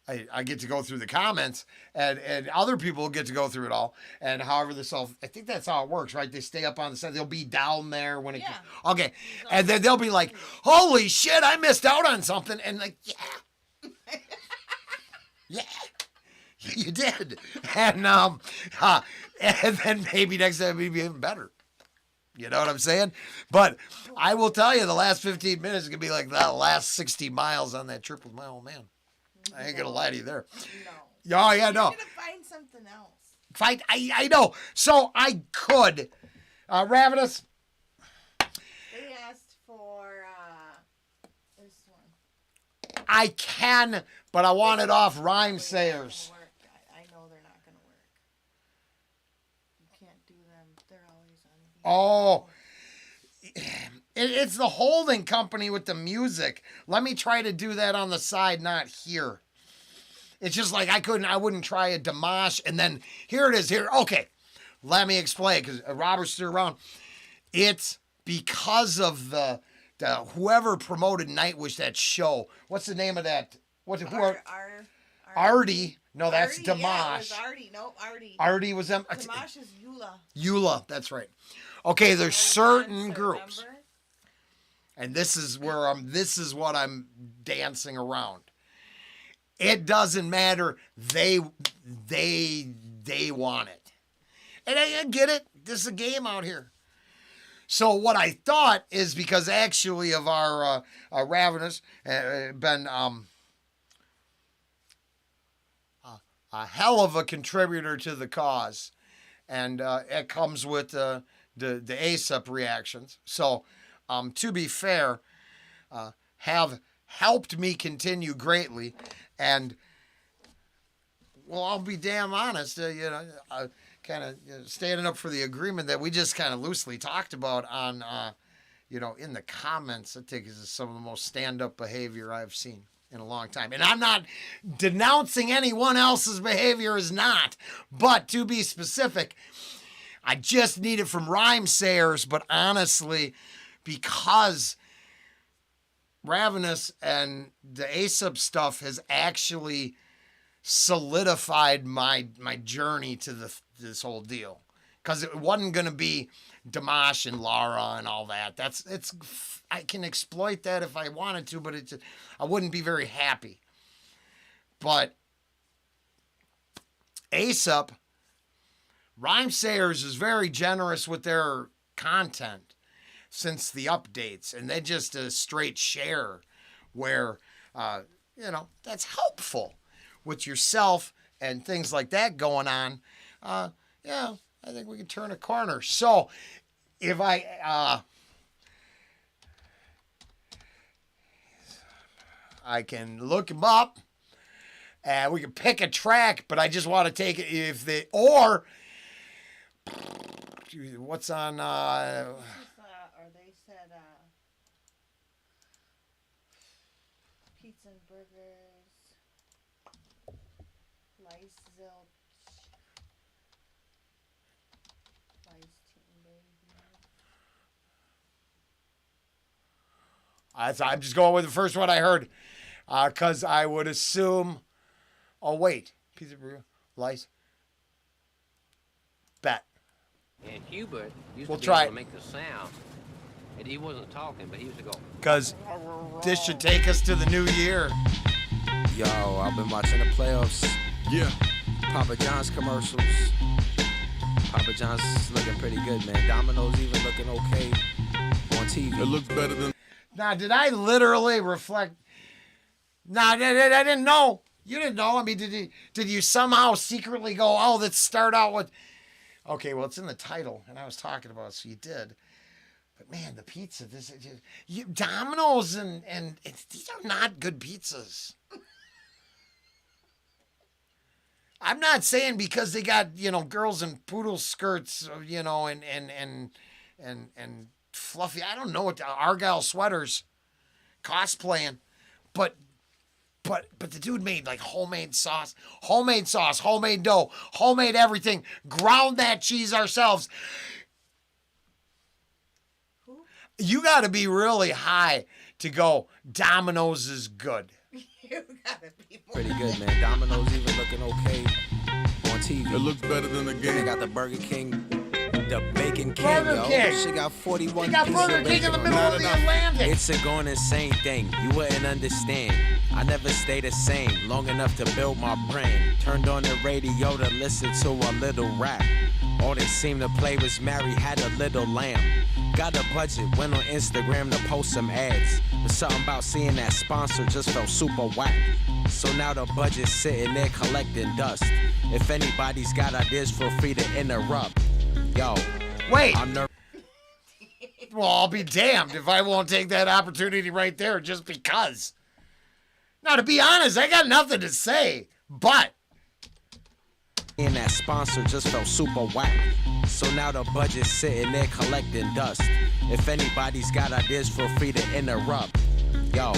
I get to go through the comments and other people get to go through it all. And however I think that's how it works, right? They stay up on the side. They'll be down there when it, okay. And then they'll be like, holy shit, I missed out on something. And like, yeah, you did. And then maybe next time it'll be even better. You know what I'm saying? But I will tell you, the last 15 minutes is going to be like the last 60 miles on that trip with my old man. I ain't going to lie to you there. No. Oh, yeah, You're no. going to find something else. I know. So I could. Ravenous. They asked for this one. I can, but I want it off Rhyme Sayers. I know they're not going to work. You can't do them. They're always on. Oh. It's the holding company with the music. Let me try to do that on the side, not here. It's just like I wouldn't try a Dimash and then here it is here. Okay, let me explain because Robert's still around. It's because of the whoever promoted Nightwish, that show. What's the name of that? Artie. No, that's Artie, Dimash. Yeah, it was Artie. No, Artie. Artie was them. Dimash is Eula. Eula, that's right. Okay, there's certain Concert, groups. remember? And this is what I'm dancing around. It doesn't matter. They want it. And I get it. This is a game out here. So what I thought is because actually of our Ravenous been a hell of a contributor to the cause. And it comes with the ASAP reactions. So to be fair, have helped me continue greatly. And, well, I'll be damn honest, kind of standing up for the agreement that we just kind of loosely talked about on, in the comments. I think is some of the most stand-up behavior I've seen in a long time. And I'm not denouncing anyone else's behavior as not, but to be specific, I just need it from Rhyme Sayers, but honestly, because Ravenous and the ASAP stuff has actually solidified my journey to this whole deal. Because it wasn't going to be Dimash and Lara and all that. I can exploit that if I wanted to, but I wouldn't be very happy. But ASAP, Rhyme Sayers is very generous with their content since the updates, and they just a straight share where, that's helpful with yourself and things like that going on. I think we can turn a corner. So if I can look them up and we can pick a track, but I just want to take it what's on, Or they said, Zilch. Vice team, baby. I'm just going with the first one I heard. Because I would assume. Oh, wait. Piece of burrito. Lice. Bet. And Hubert used We'll to be try able it. to make the sound. And he wasn't talking, but he used to go. Because this should take us to the new year. Yo, I've been watching the playoffs. Yeah. Papa John's commercials. Papa John's is looking pretty good, man. Domino's even looking okay on TV. It looks better than. Now, did I literally reflect? No, I didn't know. You didn't know. I mean, did you somehow secretly go, oh, let's start out with... Okay, well, it's in the title, and I was talking about it, so you did. But, man, the pizza, Domino's, and these are not good pizzas. I'm not saying because they got, girls in poodle skirts, and fluffy, I don't know what, Argyle sweaters, cosplaying, but the dude made like homemade sauce, homemade dough, homemade everything, ground that cheese ourselves. You got to be really high to go, Domino's is good. You gotta be more. Pretty good, man. Domino's even looking okay on TV. It looks better than the Then game. they got the Burger King, the Bacon King, Burger yo. King. She got 41 They got pieces Burger of King in bacon the on middle it. of the Atlantic. It's a going insane thing. You wouldn't understand. I never stay the same long enough to build my brand. Turned on the radio to listen to a little rap. All they seemed to play was Mary Had a Little Lamb. Got a budget, went on Instagram to post some ads. But something about seeing that sponsor just felt super whack. So now the budget's sitting there collecting dust. If anybody's got ideas, feel free to interrupt. Yo, Wait. I'm nervous. Well, I'll be damned if I won't take that opportunity right there just because. Now, to be honest, I got nothing to say, but And that sponsor just felt super whack. So now the budget's sitting there collecting dust. If anybody's got ideas, feel free to interrupt. Yo.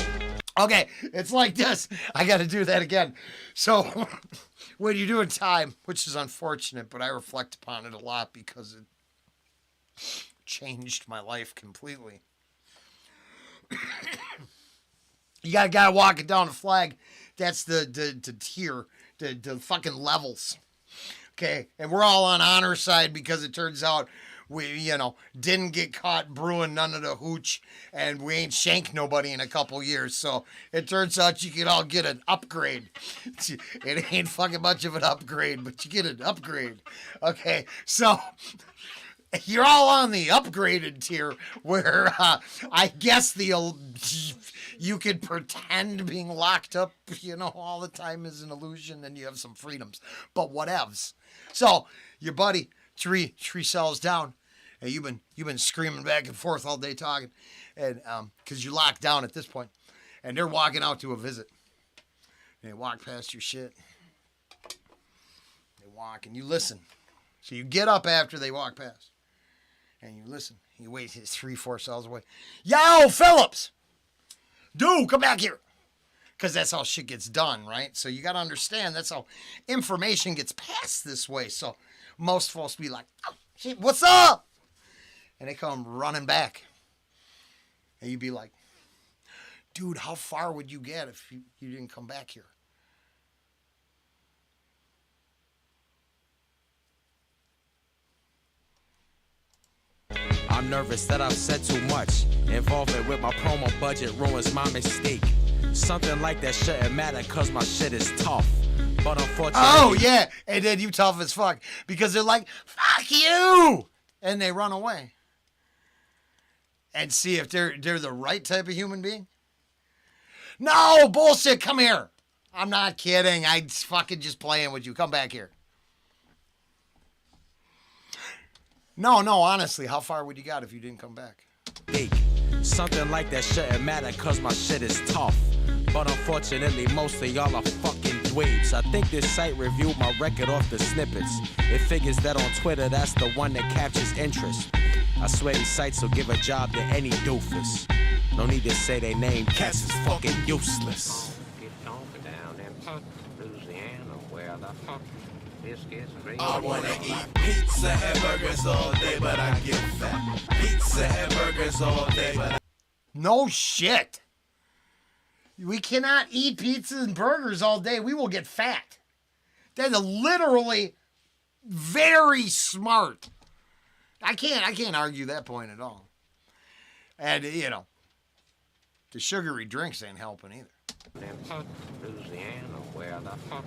okay, it's like this. I got to do that again. So, when you're doing time, which is unfortunate, but I reflect upon it a lot because it changed my life completely. You got a guy walking down the flag. That's the tier, the fucking levels. Okay, and we're all on honor side because it turns out we, didn't get caught brewing none of the hooch, and we ain't shanked nobody in a couple years. So it turns out you can all get an upgrade. It ain't fucking much of an upgrade, but you get an upgrade. Okay, so you're all on the upgraded tier where I guess you could pretend being locked up, all the time is an illusion, and you have some freedoms. But whatevs. So your buddy, three cells down, and you've been screaming back and forth all day talking, and because you're locked down at this point, and they're walking out to a visit. And they walk past your shit. They walk and you listen. So you get up after they walk past. And you listen. You wait 3-4 cells away. Yo, Phillips! Dude, come back here. Because that's how shit gets done, right? So you got to understand that's how information gets passed this way. So most folks be like, oh, shit, what's up? And they come running back. And you'd be like, dude, how far would you get if you didn't come back here? I'm nervous that I've said too much. Involvement with my promo budget ruins my mistake. Something like that shouldn't matter cause my shit is tough. But unfortunately... Oh, yeah. And then you tough as fuck. Because they're like, fuck you! And they run away. And see if they're the right type of human being. No, bullshit, come here. I'm not kidding. I fucking just playing with you. Come back here. No, honestly, how far would you got if you didn't come back? Something like that shouldn't matter cause my shit is tough. But unfortunately, most of y'all are fucking dweebs. I think this site reviewed my record off the snippets. It figures that on Twitter, that's the one that captures interest. I swear these sites will give a job to any doofus. No need to say they name, cats is fucking useless. Get on down in Louisiana where the Biscuits and gravy. I wanna eat pizza and burgers all day, but I get fat. Pizza and burgers all day, but No shit. We cannot eat pizza and burgers all day. We will get fat. That's literally very smart. I can't argue that point at all. And, you know, the sugary drinks ain't helping either. Then Louisiana, where the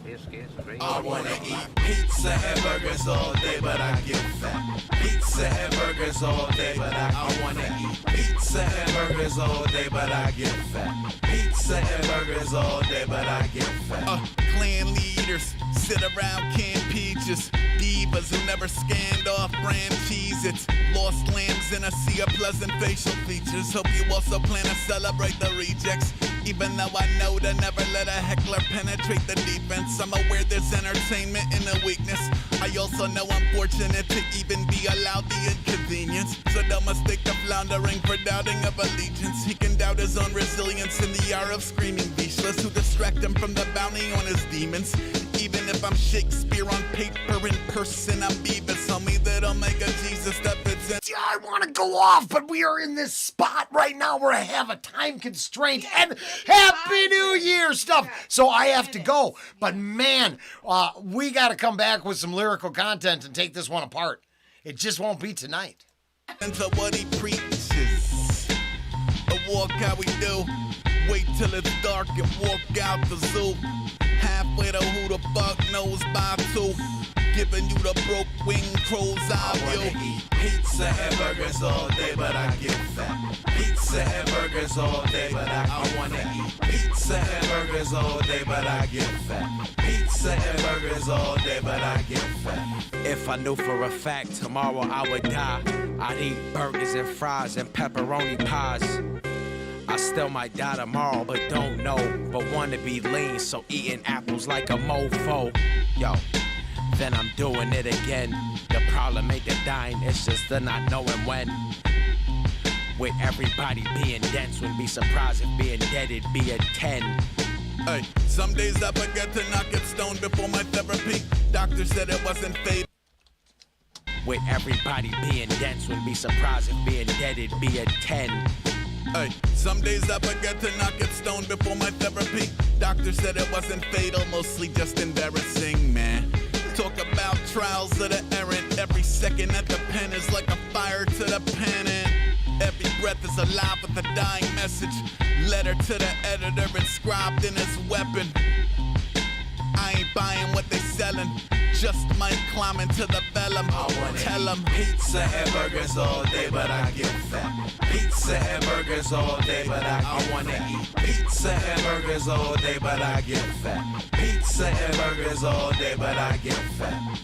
biscuits and gravy. I wanna eat pizza and burgers all day, but I get fat. Pizza and burgers all day, but I wanna eat pizza and burgers all day, but I get fat. Pizza and burgers all day, but I get fat. Clan leaders sit around canned peaches. Divas who never scanned off brand Cheez-Its. Lost lambs in a sea of pleasant facial features. Hope you also plan to celebrate the rejects. Even though I know to never let a heckler penetrate the defense. I'm aware there's entertainment in a weakness. I also know I'm fortunate to even be allowed the inconvenience. So don't mistake the floundering for doubting of allegiance. He can doubt his own resilience in the hour of screaming beachless, who distract him from the bounty on his demons. Even if I'm Shakespeare on paper, in person I'm Beavis. Homie, that'll make a Jesus that fits in. See, I want to go off, but we are in this spot right now where I have a time constraint and Happy New Year stuff. So I have to go. But man, we got to come back with some lyrical content and take this one apart. It just won't be tonight. Into what he preaches. A walk how we do. Wait till it's dark and walk out the zoo. Halfway to who the fuck knows by two. Giving you the broke wing crow's eye I wanna view. eat pizza and burgers all day, but I get fat. Pizza and burgers all day, but I wanna eat pizza and burgers all day, but I get fat. Pizza and burgers all day, but I get fat. If I knew for a fact tomorrow I would die, I'd eat burgers and fries and pepperoni pies. I still might die tomorrow, but don't know. But wanna be lean, so eating apples like a mofo. Yo, then I'm doing it again. The problem ain't the dying, it's just the not knowing when. With everybody being dense, wouldn't be surprised if being dead it'd be a 10. Hey, some days I forget to not get stoned before my therapy. Doctor said it wasn't fatal. With everybody being dense, wouldn't be surprised if being dead it'd be a 10. Hey, some days I forget to not get stoned before my therapy. Doctor said it wasn't fatal, mostly just embarrassing, man. Talk about trials of the errant. Every second at the pen is like a fire to the pen, and every breath is alive with a dying message. Letter to the editor inscribed in his weapon. I ain't buying what they selling, just might climb into the vellum. Tell them pizza and burgers all day, but I get fat. Pizza and burgers all day, but I wanna eat pizza and burgers all day, but I get fat. Pizza and burgers all day, but I get fat.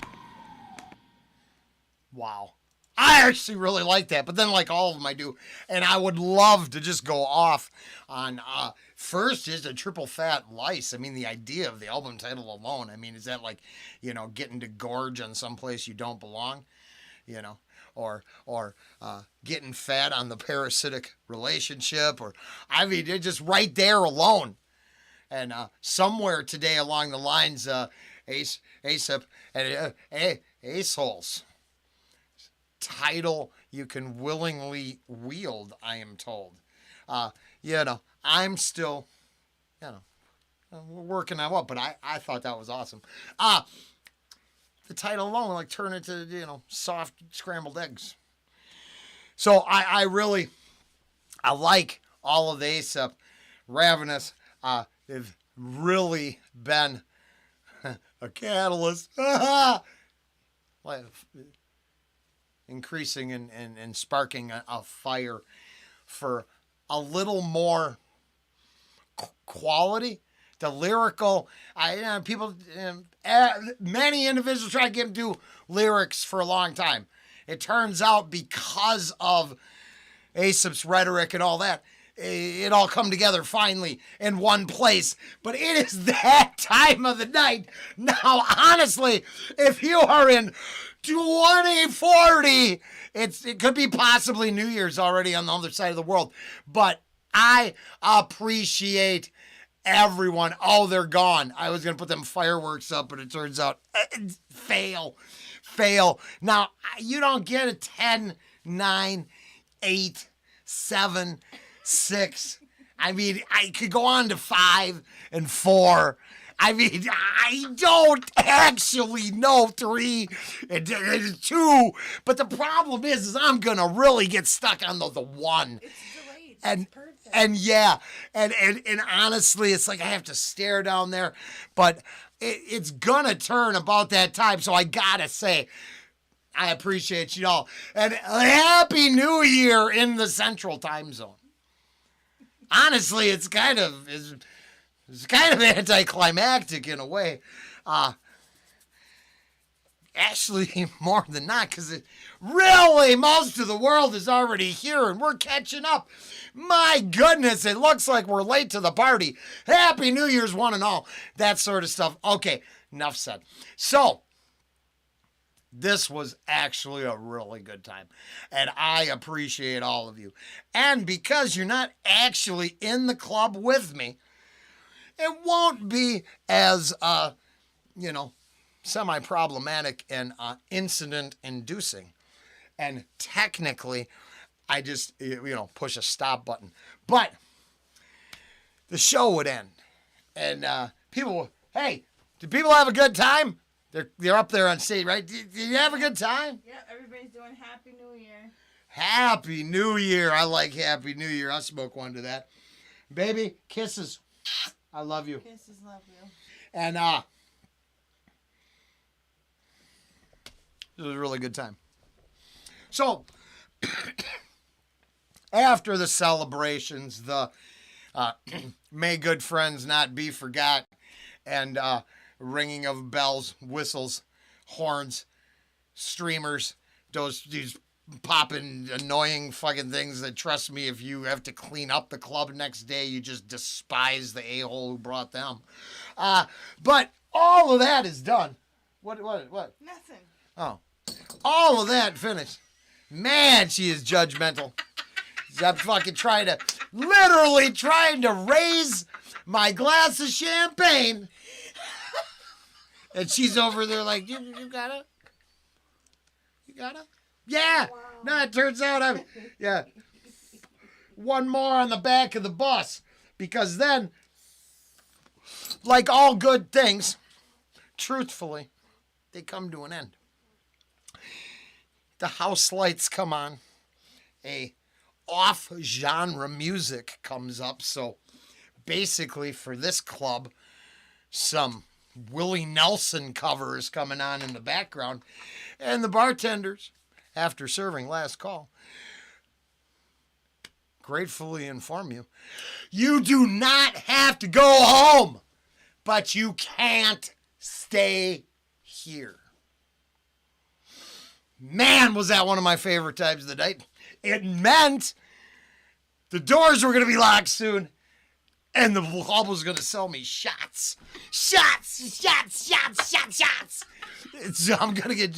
Wow. I actually really like that, but then like all of them I do. And I would love to just go off on, first is a triple fat lice. I mean, the idea of the album title alone, I mean, is that like, you know, getting to gorge on someplace you don't belong, you know, or getting fat on the parasitic relationship, or, I mean, they're just right there alone. And somewhere today along the lines, ASAP and Aceholes. Title you can willingly wield, I am told. You know, I'm still, you know, we're working on what, but I thought that was awesome. The title alone, like, turn it to, you know, soft scrambled eggs. So I really like all of the ASAP. Ravenous, they've really been a catalyst. Like, increasing and sparking a fire for a little more quality. The lyrical, many individuals try to get him to do lyrics for a long time. It turns out because of ASAP's rhetoric and all that, it all come together finally in one place. But it is that time of the night. Now, honestly, if you are in 2040, it could be possibly New Year's already on the other side of the world. But I appreciate everyone, oh, they're gone. I was going to put them fireworks up, but it turns out, fail. Now, you don't get a 10, 9, 8, 7, 6. I mean, I could go on to 5 and 4. I mean, I don't actually know 3 and 2, but the problem is I'm going to really get stuck on the 1. It's delayed. And It's perfect. and yeah, and honestly, it's like I have to stare down there, but it's gonna turn about that time. So I gotta say, I appreciate you all, and Happy New Year in the Central Time Zone. Honestly, it's kind of anticlimactic in a way. Actually, more than not, because really most of the world is already here and we're catching up. My goodness, it looks like we're late to the party. Happy New Year's, one and all. That sort of stuff. Okay, enough said. So, this was actually a really good time. And I appreciate all of you. And because you're not actually in the club with me, it won't be as, semi-problematic and incident-inducing. And technically, I just, push a stop button. But the show would end. And people, hey, did people have a good time? They're up there on stage, right? Did you have a good time? Yeah, everybody's doing Happy New Year. Happy New Year. I like Happy New Year. I'll smoke one to that. Baby, kisses. I love you. Kisses, love you. And it was a really good time. So, after the celebrations, the may good friends not be forgot, and ringing of bells, whistles, horns, streamers, these popping annoying fucking things that, trust me, if you have to clean up the club next day, you just despise the a-hole who brought them. But all of that is done. What? Nothing. Oh. All of that finished. Man, she is judgmental. I'm fucking literally trying to raise my glass of champagne. And she's over there like, you gotta? Yeah. Wow. No, it turns out yeah. One more on the back of the bus. Because then, like all good things, truthfully, they come to an end. The house lights come on. A off-genre music comes up. So basically for this club, some Willie Nelson covers coming on in the background. And the bartenders, after serving last call, gratefully inform you, you do not have to go home, but you can't stay here. Man, was that one of my favorite times of the night. It meant the doors were going to be locked soon, and the club was going to sell me shots. So I'm going to get...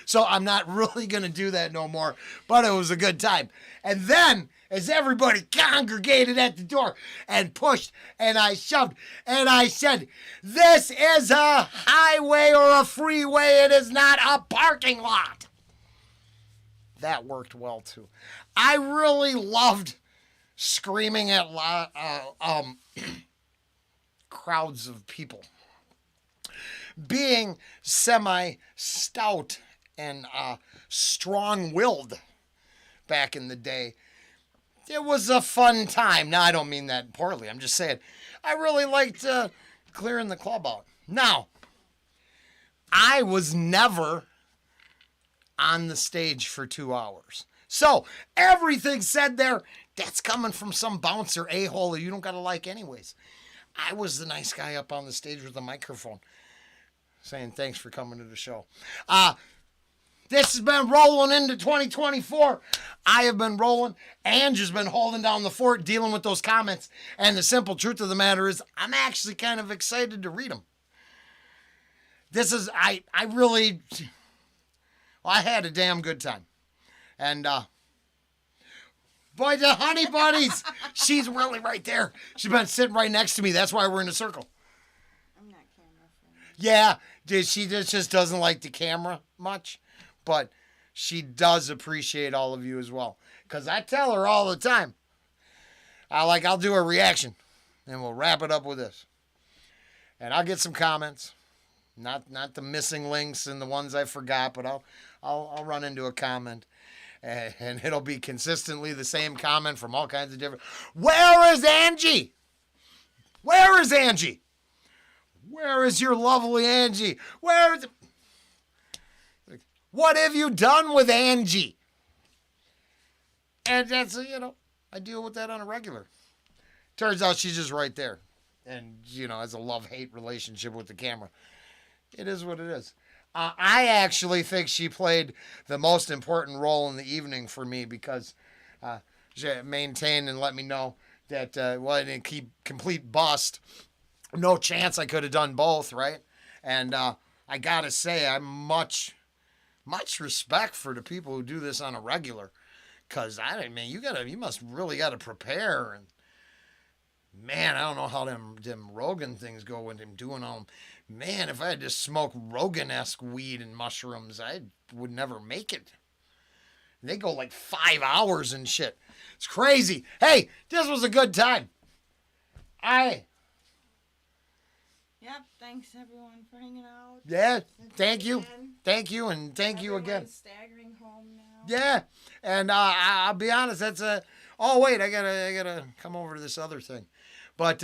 So I'm not really going to do that no more, but it was a good time. And then, as everybody congregated at the door and pushed, and I shoved, and I said, this is a highway or a freeway. It is not a parking lot. That worked well, too. I really loved screaming at crowds of people. Being semi-stout and strong-willed back in the day, it was a fun time. Now, I don't mean that poorly. I'm just saying I really liked clearing the club out. Now, I was never on the stage for 2 hours. So, everything said there, that's coming from some bouncer a-hole that you don't got to like anyways. I was the nice guy up on the stage with the microphone saying thanks for coming to the show. This has been rolling into 2024. I have been rolling. Ange has been holding down the fort, dealing with those comments. And the simple truth of the matter is, I'm actually kind of excited to read them. I had a damn good time. And Boy, the honey bunnies. She's really right there. She's been sitting right next to me. That's why we're in a circle. I'm not camera friendly. Yeah, she just doesn't like the camera much, but she does appreciate all of you as well. Because I tell her all the time, I'll do a reaction, and we'll wrap it up with this. And I'll get some comments, not the missing links and the ones I forgot, but I'll run into a comment, and it'll be consistently the same comment from all kinds of different. Where is Angie? Where is Angie? Where is your lovely Angie? Where is? What have you done with Angie? And that's, I deal with that on a regular. Turns out she's just right there. And, has a love-hate relationship with the camera. It is what it is. I actually think she played the most important role in the evening for me because she maintained and let me know that, I didn't keep complete bust. No chance I could have done both, right? And I got to say, I'm much respect for the people who do this on a regular. Because, you must really got to prepare. And, man, I don't know how them Rogan things go when them doing all them. Man, if I had to smoke Rogan-esque weed and mushrooms, I would never make it. They go like 5 hours and shit. It's crazy. Hey, this was a good time. Yep, thanks everyone for hanging out. Yeah, thank you. Thank you, and thank you again. Everyone's staggering home now. Yeah, and I'll be honest, that's a... Oh, wait, I gotta come over to this other thing. But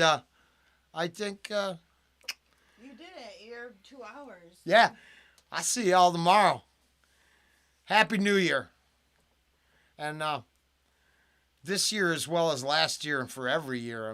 I think... You did it. You're 2 hours. Yeah, I'll see y'all tomorrow. Happy New Year. And this year as well as last year and for every year,